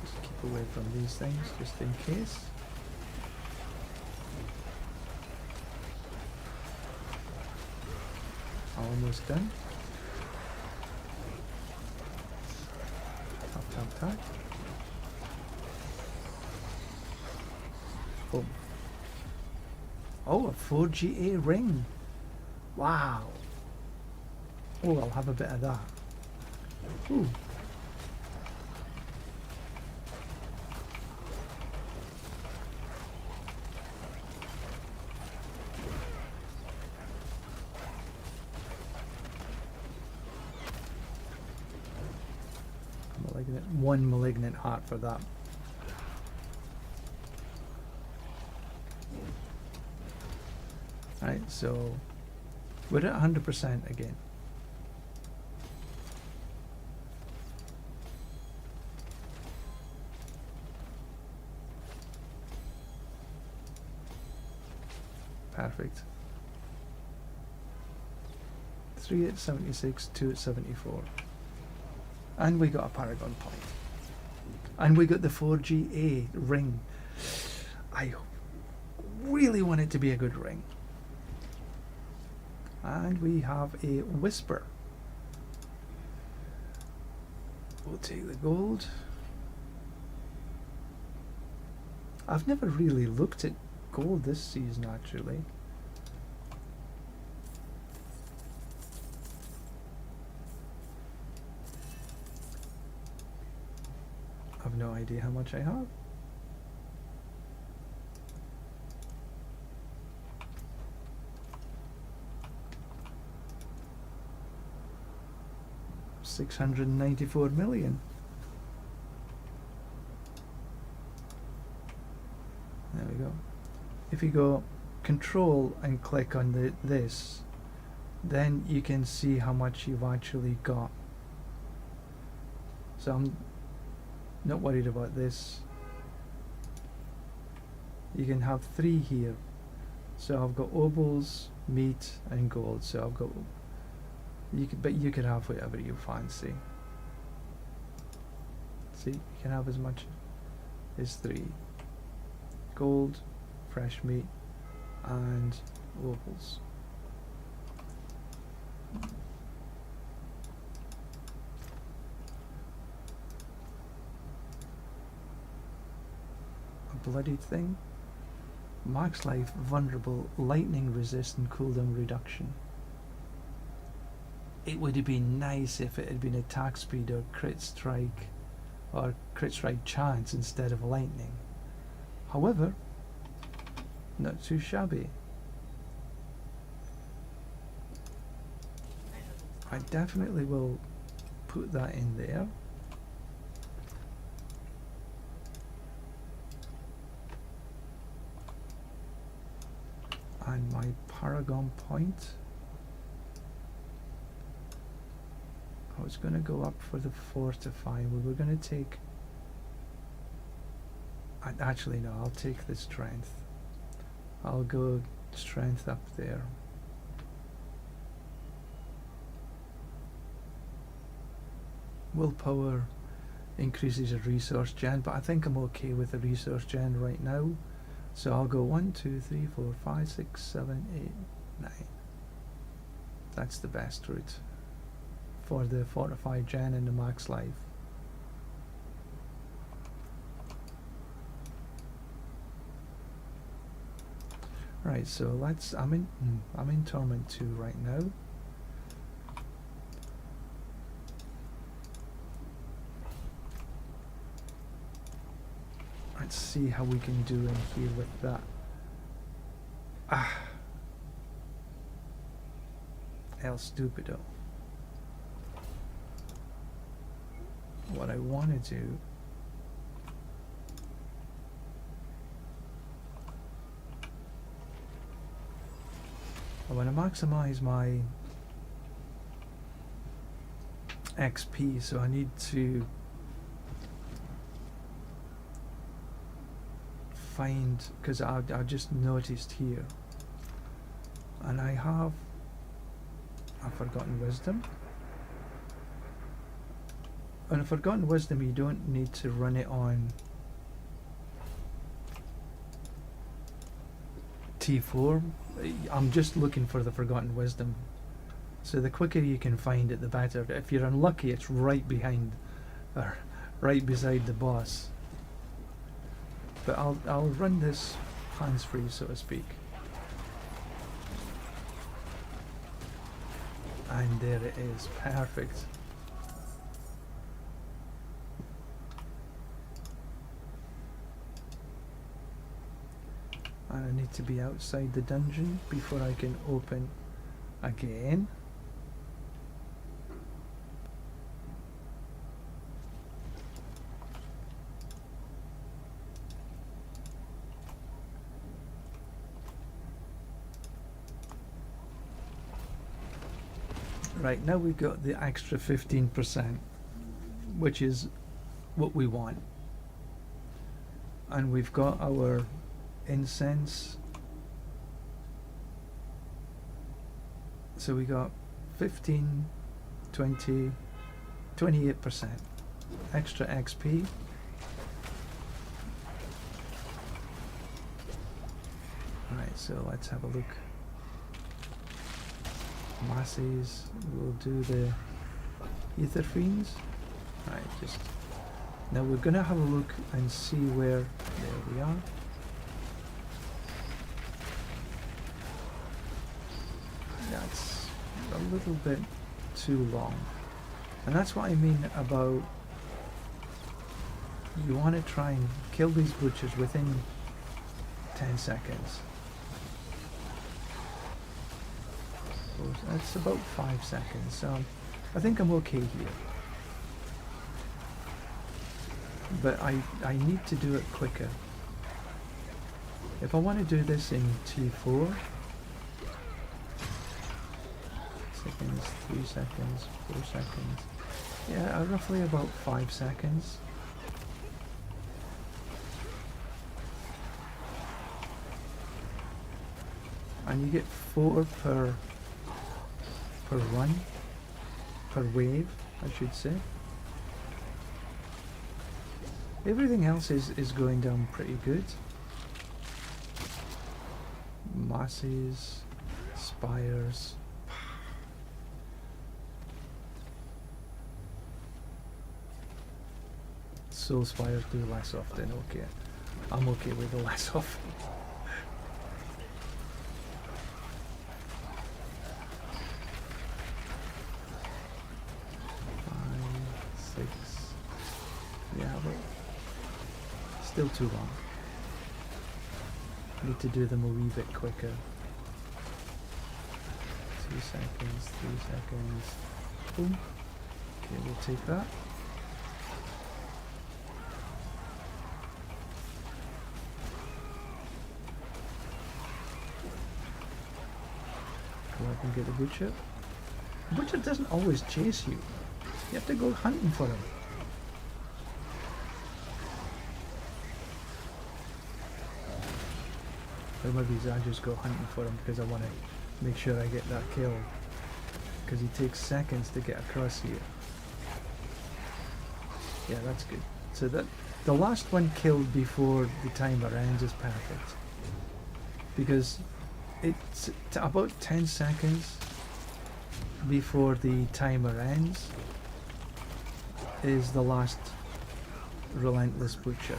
Just keep away from these things just in case. Almost done. Tap, tap, tap. Boom. Oh, a 4GA ring. Wow. Oh, I'll have a bit of that. Ooh. One malignant heart for that. Right, so we're at 100% again. Perfect. 3 at 76, 2 at 74. And we got a Paragon point. And we got the 4GA ring. I really want it to be a good ring. And we have a Whisper. We'll take the gold. I've never really looked at gold this season, actually. I've no idea how much I have. $694 million. There we go. If you go control and click on this, then you can see how much you've actually got. So I'm not worried about this. You can have 3 here. So I've got obols, meat and gold. So I've got but you can have whatever you fancy. See, you can have as much as 3. Gold, fresh meat and obols. A bloodied thing. Max life, vulnerable, lightning resist and cooldown reduction. It would have been nice if it had been attack speed or crit strike chance instead of lightning. However, not too shabby. I definitely will put that in there. And my Paragon point. I was going to go up for the Fortify. We were going to take... Actually, no, I'll take the Strength. I'll go Strength up there. Willpower increases your resource gen, but I think I'm okay with the resource gen right now. So I'll go 1, 2, 3, 4, 5, 6, 7, 8, 9. That's the best route for the Fortify gen and the max life. Right, so let's. I'm in Torment 2 right now. Let's see how we can do in here with that. El Stupido. What I want to do I want to maximize my XP, so I need to find, because I just noticed here, and I have a Forgotten Wisdom. And a Forgotten Wisdom, you don't need to run it on T4. I'm just looking for the Forgotten Wisdom. So the quicker you can find it, the better. If you're unlucky, it's right behind, or right beside the boss. But I'll run this hands-free, so to speak. And there it is, perfect. And I need to be outside the dungeon before I can open again. Right, now we've got the extra 15%, which is what we want. And we've got our incense. So we got 15, 20, 28% extra XP. Alright, so let's have a look. Masses, we'll do the Ether Fiends. Right, just now we're gonna have a look and see where, there we are. That's a little bit too long, and that's what I mean about you want to try and kill these butchers within 10 seconds. That's about 5 seconds, so I think I'm okay here. But I need to do it quicker. If I want to do this in T4, seconds, 3 seconds, 4 seconds, yeah, roughly about 5 seconds. And you get 4 per run, per wave, I should say. Everything else is going down pretty good. Masses, spires. Soul spires do less often, okay. I'm okay with the less often. 5, 6. Yeah, but still too long. Need to do them a wee bit quicker. 2 seconds, 3 seconds. Boom. Okay, we'll take that. Go up and get the butcher. The butcher doesn't always chase you. You have to go hunting for him. Or maybe I just go hunting for him because I want to make sure I get that kill. Because he takes seconds to get across here. Yeah, that's good. So that the last one killed before the timer ends is perfect. Because it's about 10 seconds before the timer ends is the last relentless butcher.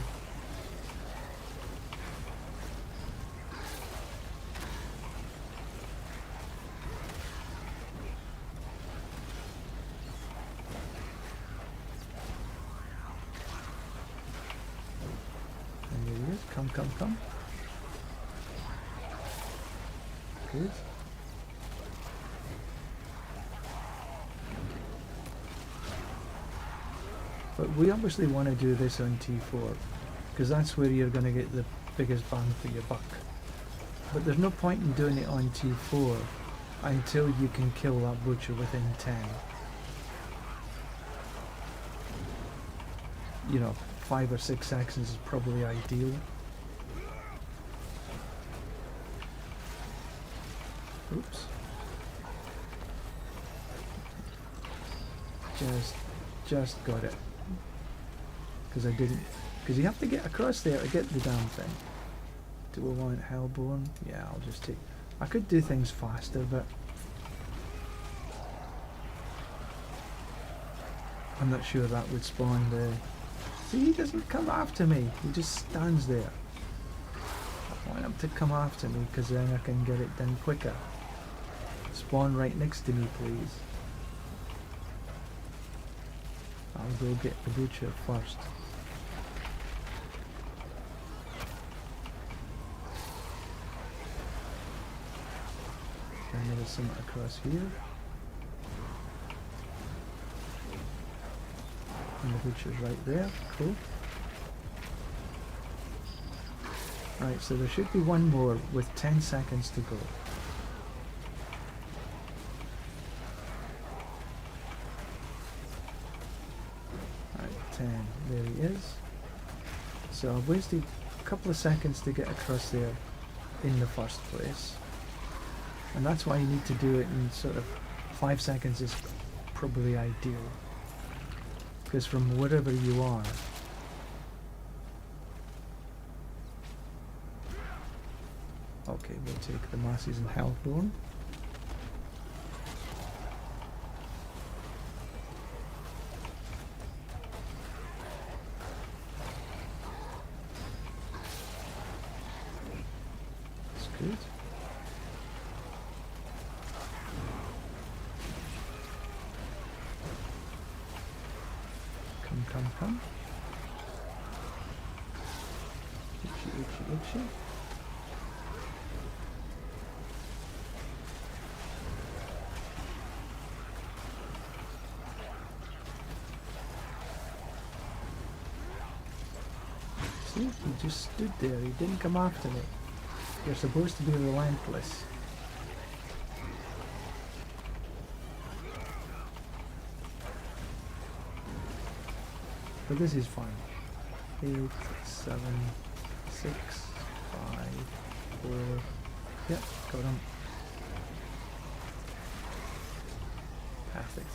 And here he is. Come, come, come. Good. But we obviously want to do this on T4 because that's where you're going to get the biggest bang for your buck. But there's no point in doing it on T4 until you can kill that butcher within 10. You know, 5 or 6 seconds is probably ideal. Oops. Just got it. Because I didn't. Because you have to get across there to get the damn thing. Do we want Hellborn? Yeah, I'll just take. I could do things faster, but I'm not sure that would spawn the. See, he doesn't come after me. He just stands there. I want him to come after me because then I can get it done quicker. Spawn right next to me, please. I'll go get the butcher first. And there's some across here. And the butcher's right there. Cool. Right, so there should be one more with 10 seconds to go. Right, 10. There he is. So I've wasted a couple of seconds to get across there in the first place. And that's why you need to do it in sort of 5 seconds is probably ideal. Because from wherever you are, okay, we'll take the masses and Hellborn. That's good. Come. Itchy. See, he just stood there. He didn't come after me. You're supposed to be relentless. But this is fine. 8, 7, 6, 5, 4. Yep, got him. Perfect.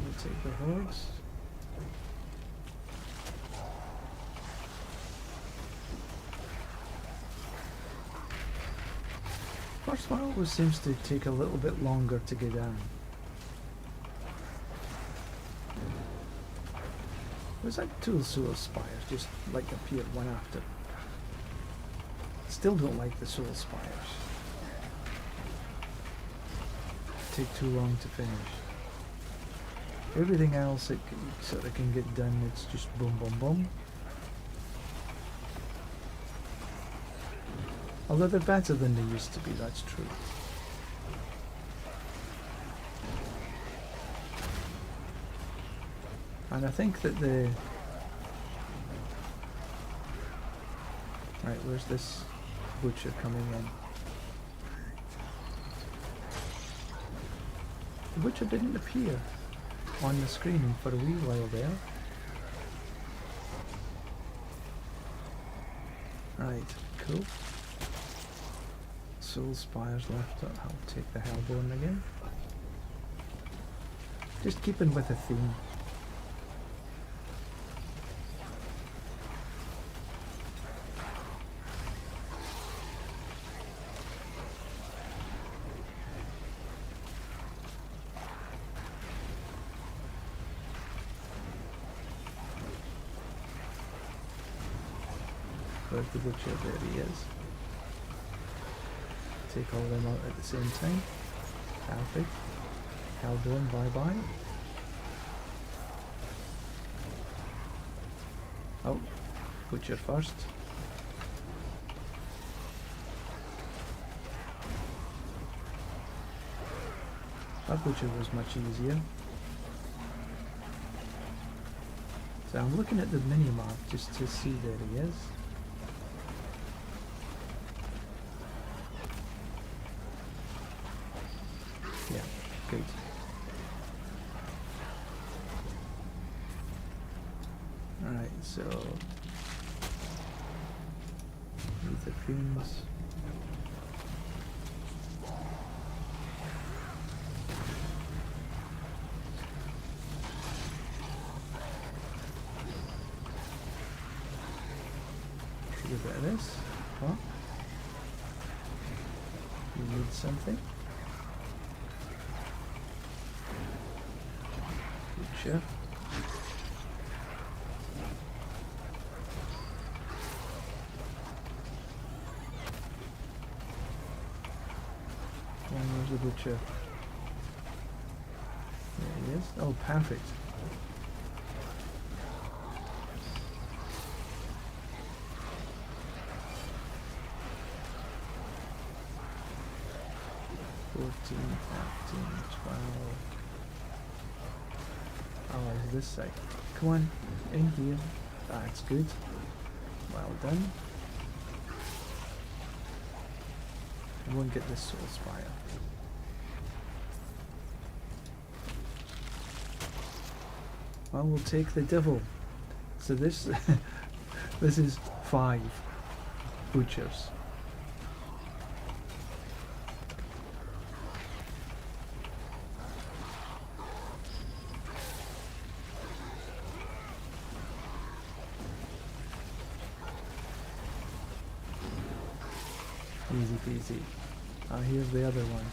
We'll take the hordes. First one always seems to take a little bit longer to get down. Was that two soul spires just like appeared one after? Still don't like the soul spires. Take too long to finish. Everything else it sort of can get done. It's just boom, boom, boom. Although they're better than they used to be, that's true. And I think that the... Right, where's this butcher coming in? The butcher didn't appear on the screen for a wee while there. Right, cool. Soul Spires left. I'll take the Hellborn again. Just keeping with the theme. Where's the butcher? There he is. Take all of them out at the same time. Perfect. Hellborn, bye-bye. Oh, butcher first. That butcher was much easier. So I'm looking at the mini-map just to see there he is. Yeah, good. Alright, so these are fiends. A bit of this. Huh? You need something. Sure. butcher. There he is. Oh, perfect. Fourteen, 13, 12. Oh, is this side? Come on, in here. That's good. Well done. I won't get this soul spire. Well, we'll take the devil. So this this is 5 butchers. Easy peasy. Here's the other one.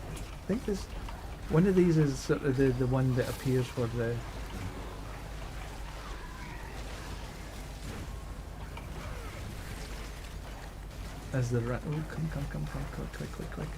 I think this one of these is sort of the one that appears for the as the oh, come, quick.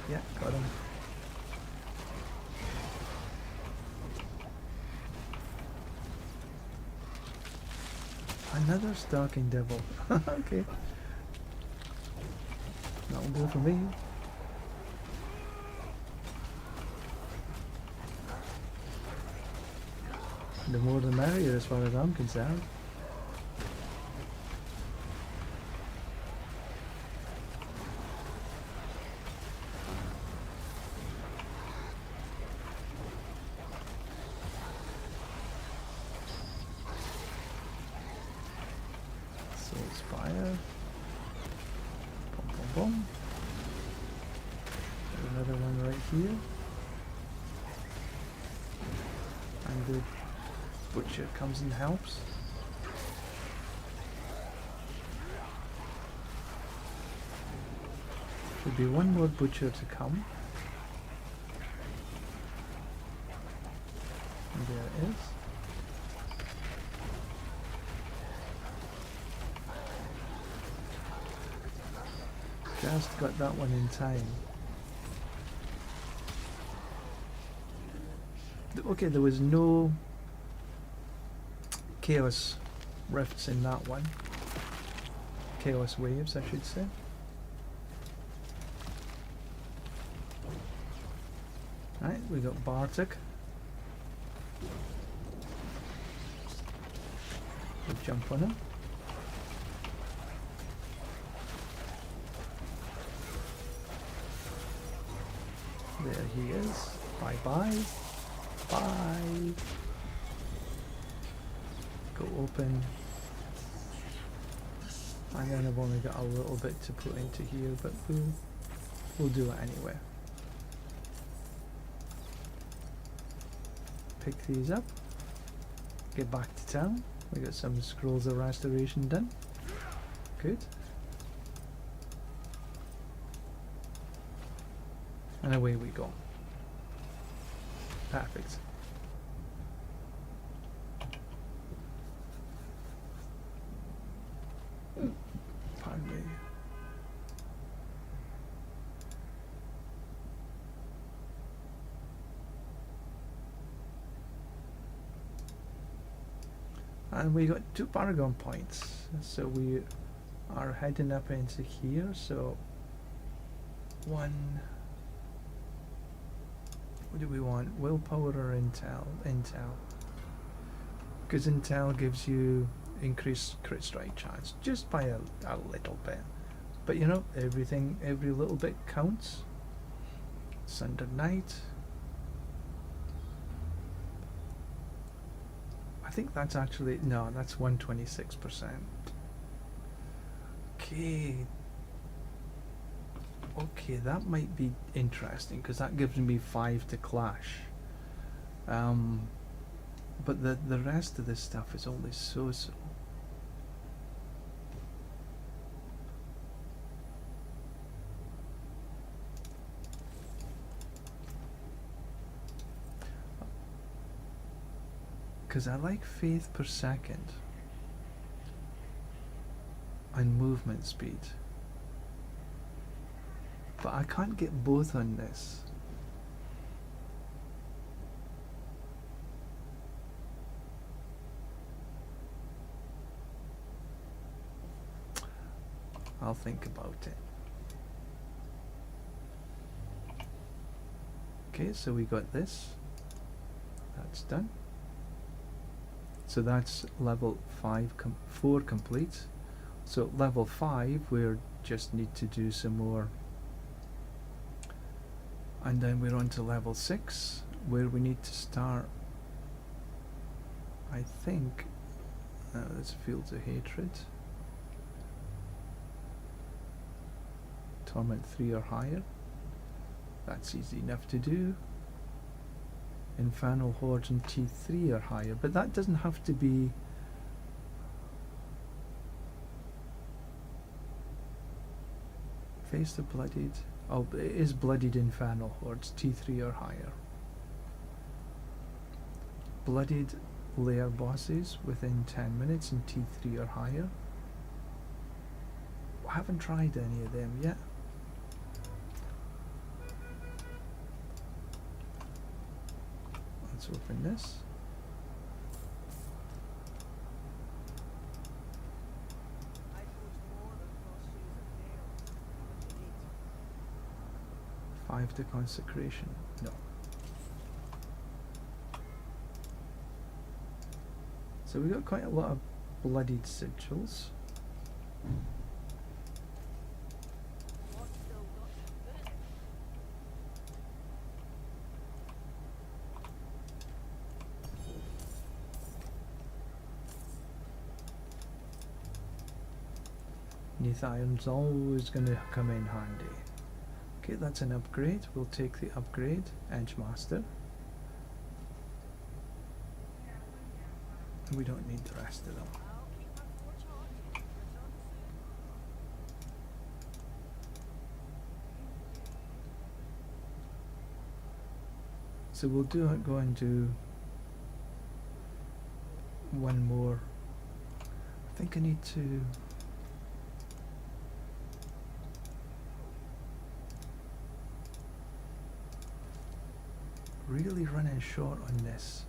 Yeah, got him. Another stalking devil. Okay. That'll do for me. The more the merrier as far as I'm concerned. Fire. Boom. There's another one right here. And the butcher comes and helps. Should be one more butcher to come. And there it is. Just got that one in time. Okay, there was no chaos rifts in that one. Chaos waves, I should say. Right, we got Bartek. We'll jump on him. There he is. Bye. Go open. And then I've only got a little bit to put into here, but we'll do it anyway. Pick these up. Get back to town. We got some scrolls of restoration done. Good. And away we go. Perfect. Pardon me. And we got 2 Paragon points. So we are heading up into here. So 1. What do we want? Willpower or intel? Intel. Because intel gives you increased crit strike chance, just by a little bit. But you know, every little bit counts. Sundered Knight. I think that's actually, no, that's 126%. Okay, that might be interesting because that gives me 5 to clash. But the rest of this stuff is only so. because I like faith per second and movement speed, but I can't get both on this. I'll think about it. Okay, so we got this. That's done. So that's level 4 complete. So level 5 we just need to do some more, and then we're on to level 6 where we need to start, I think, this Fields of Hatred, Torment 3 or higher. That's easy enough to do. Infernal Hordes and T3 or higher, but that doesn't have to be Face the Bloodied. Oh, it is Bloodied Infernal Hordes, T3 or higher. Bloodied Lair bosses within 10 minutes and T3 or higher. I haven't tried any of them yet. Let's open this. Five to consecration. No. So we got quite a lot of bloodied sigils. Neath Iron's always going to come in handy. Okay, that's an upgrade. We'll take the upgrade. Edgemaster. We don't need the rest of them. So we'll go and do one more. I think I need to really running short on this.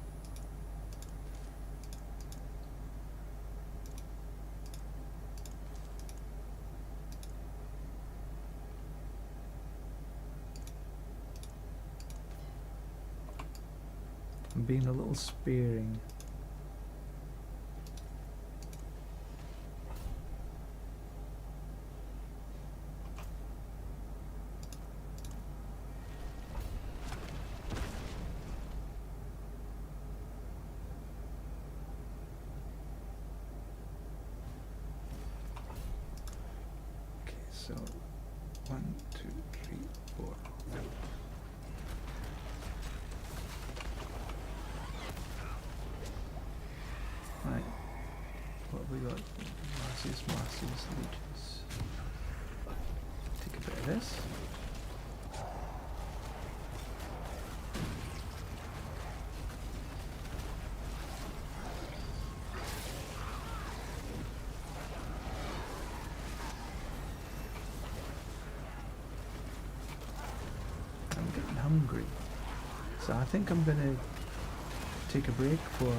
I'm being a little sparing. So 1, 2, 3, 4. Right. What have we got? Masses, legions. Take a bit of this. Hungry, so I think I'm gonna take a break for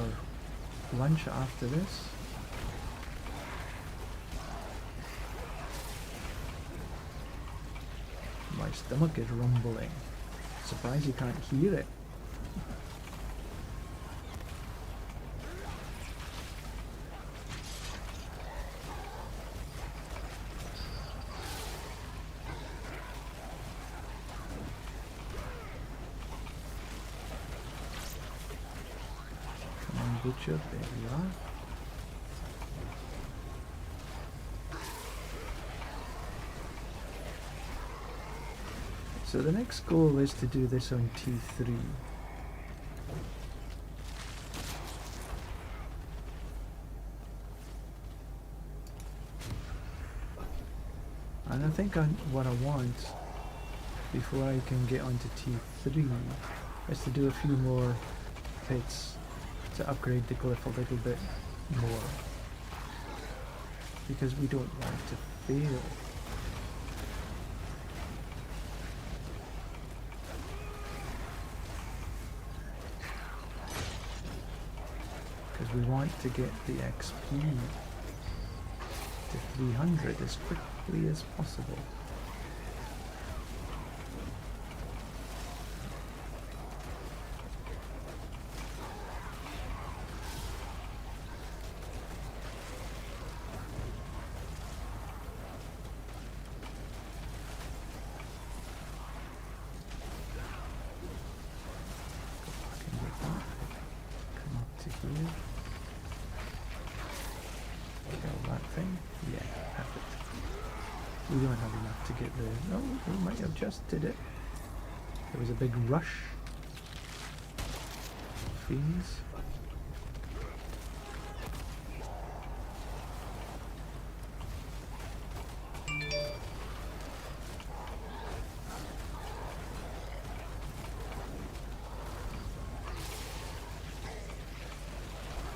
lunch after this. My stomach is rumbling. Surprised you can't hear it. Butcher, there we are. So the next goal is to do this on T3. And I think what I want before I can get onto T3 is to do a few more pits to upgrade the glyph a little bit more. Because we don't want to fail. Because we want to get the XP to 300 as quickly as possible. We don't have enough to get the... No, we might have just did it. There was a big rush. Fiends.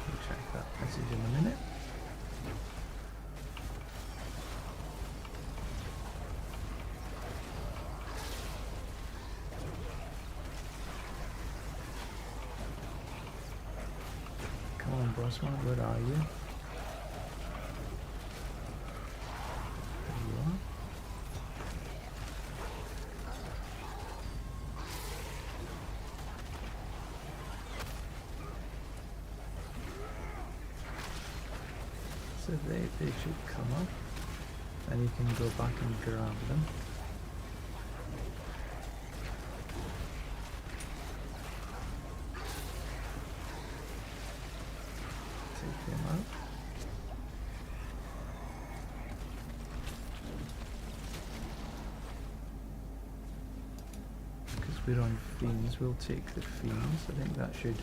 We'll check that message in a minute. Brosman, where are you? There you are. So they should come up, and you can go back and grab them. We're on fiends, we'll take the fiends. I think that should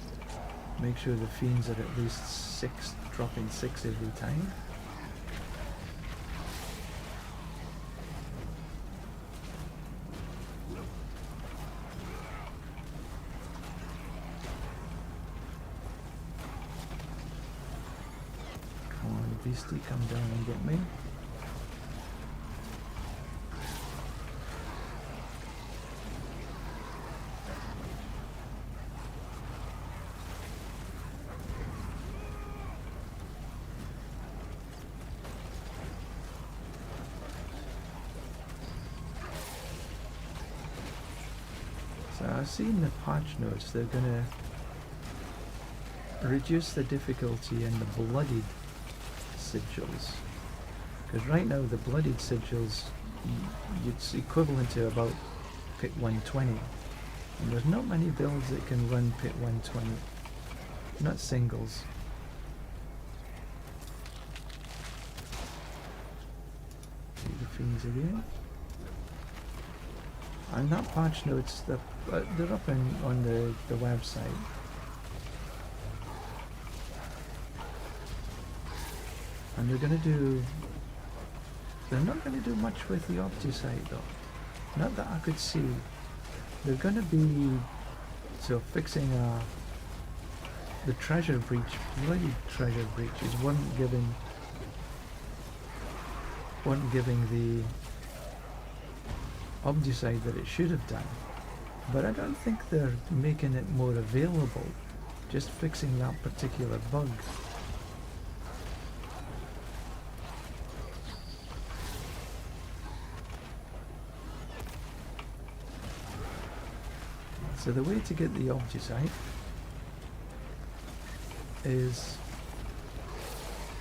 make sure the fiends are at least 6, dropping 6 every time. Come on, beastie, come down and get me. So I've seen the patch notes, they're going to reduce the difficulty in the bloodied sigils. Because right now the bloodied sigils, it's equivalent to about pit 120. And there's not many builds that can run pit 120. Not singles. See the fiends again. And that patch notes, they're up on the website. And they're not going to do much with the Opticite though. Not that I could see. They're going to be fixing the treasure breach, bloody treasure breaches weren't giving the Opticite that it should have done. But I don't think they're making it more available, just fixing that particular bug. So the way to get the Opticite is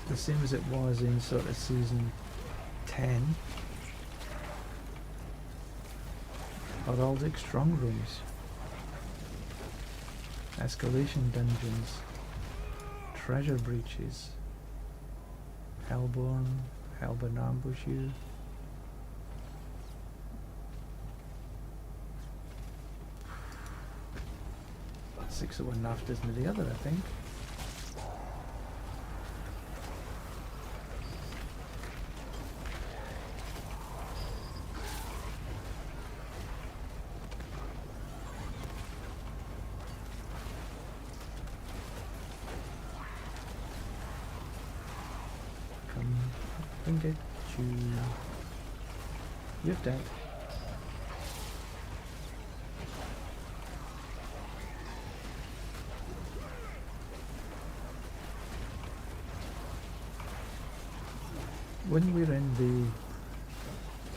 the same as it was in sort of season 10. Heraldic strong rooms, escalation dungeons, treasure breaches, Hellborn ambush you. 6 of one, half dozen of the other, I think. and get you. You're dead. When we're in the...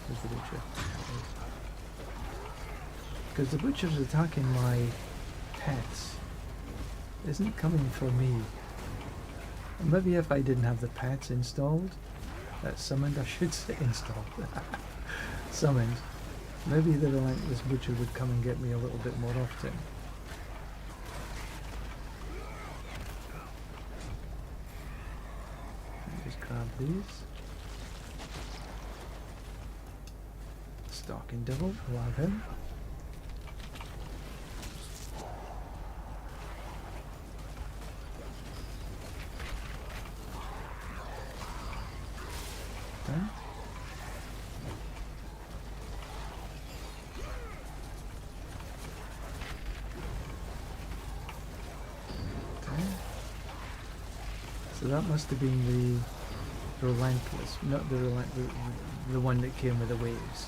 Where's the butcher? Because the butcher's attacking my pets. Isn't coming for me. And maybe if I didn't have the pets installed, summoned, I should say installed. Summoned. Maybe the relentless butcher would come and get me a little bit more often. Just grab these. Stalking devil, we'll have him. Okay. So that must have been the relentless, not the one that came with the waves.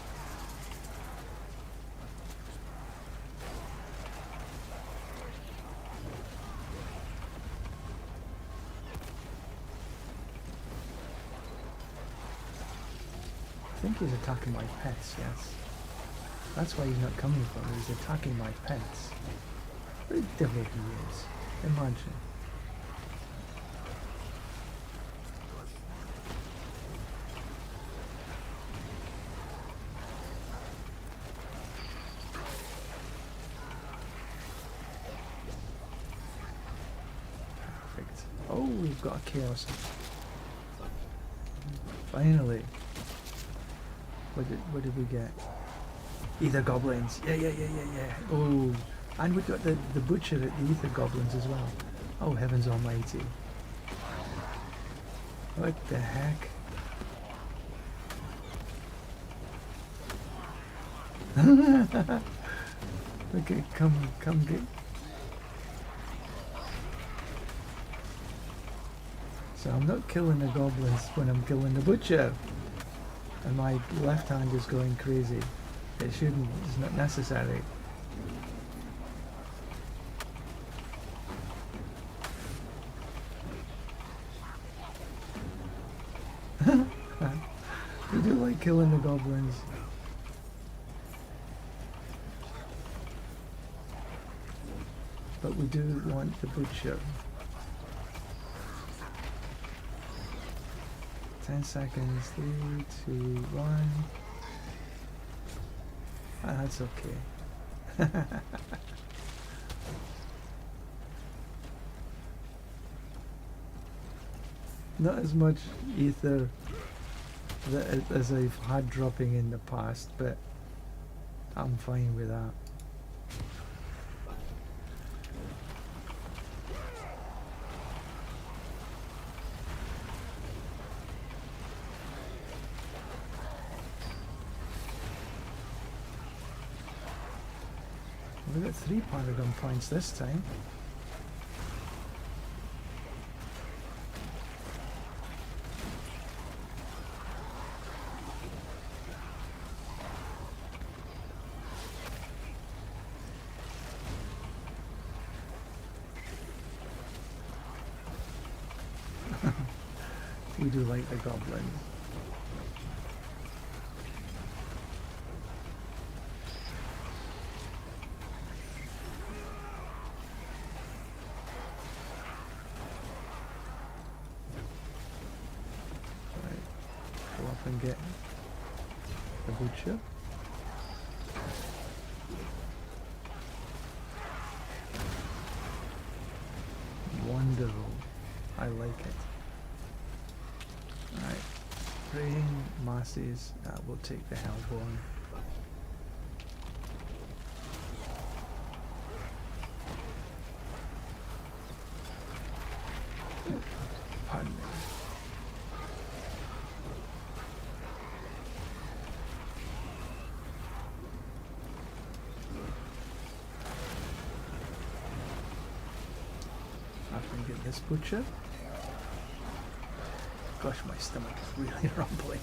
I think he's attacking my pets, yes. That's why he's not coming for me, he's attacking my pets. What a devil he is. Imagine. Perfect. Oh, we've got a chaos. Finally. What did we get? Ether goblins. Yeah. Oh, and we got the butcher at the ether goblins as well. Oh, heavens almighty. What the heck? Okay, come get. So I'm not killing the goblins when I'm killing the butcher. And my left hand is going crazy. It shouldn't, it's not necessary. We do like killing the goblins. But we do want the butcher. 10 seconds, 3, 2, 1. Ah, that's okay. Not as much ether as I've had dropping in the past, but I'm fine with that. We got 3 Paragon points this time. We do like the goblins. And get the butcher. Wonderful. I like it. Alright. Praying masses. We'll take the Hellborn. Pardon me. Get this butcher. Gosh, my stomach is really rumbling.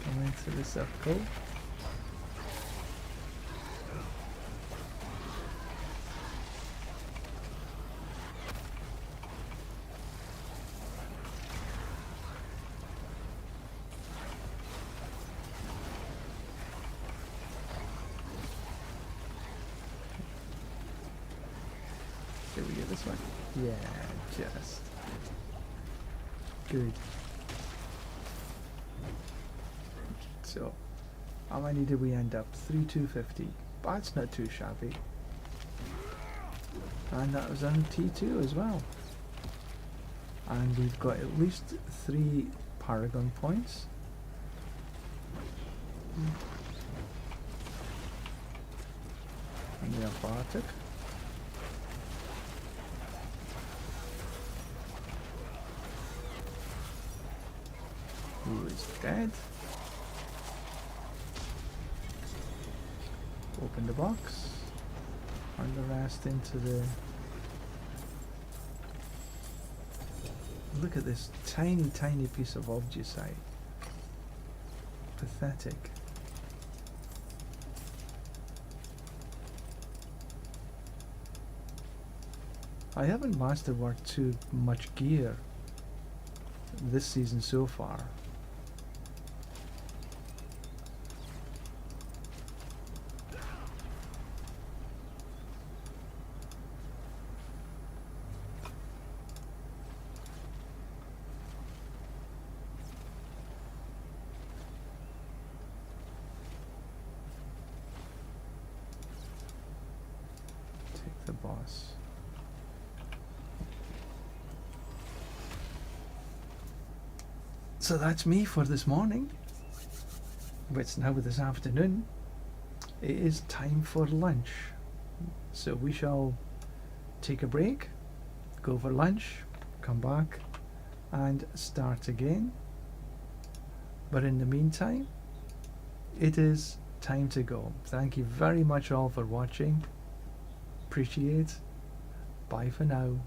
Come into the circle. Did we get this one? Yeah, just. Good. So, how many did we end up? 3,250. That's not too shabby. And that was on T2 as well. And we've got at least 3 Paragon points. And we have Bartek. Who is dead? Open the box. And the rest into the... Look at this tiny, tiny piece of obducite. Pathetic. I haven't masterworked too much gear this season so far. Take the boss. So that's me for this morning. It's now this afternoon. It is time for lunch. So we shall take a break, go for lunch, come back and start again. But in the meantime, it is time to go. Thank you very much all for watching. Appreciate. Bye for now.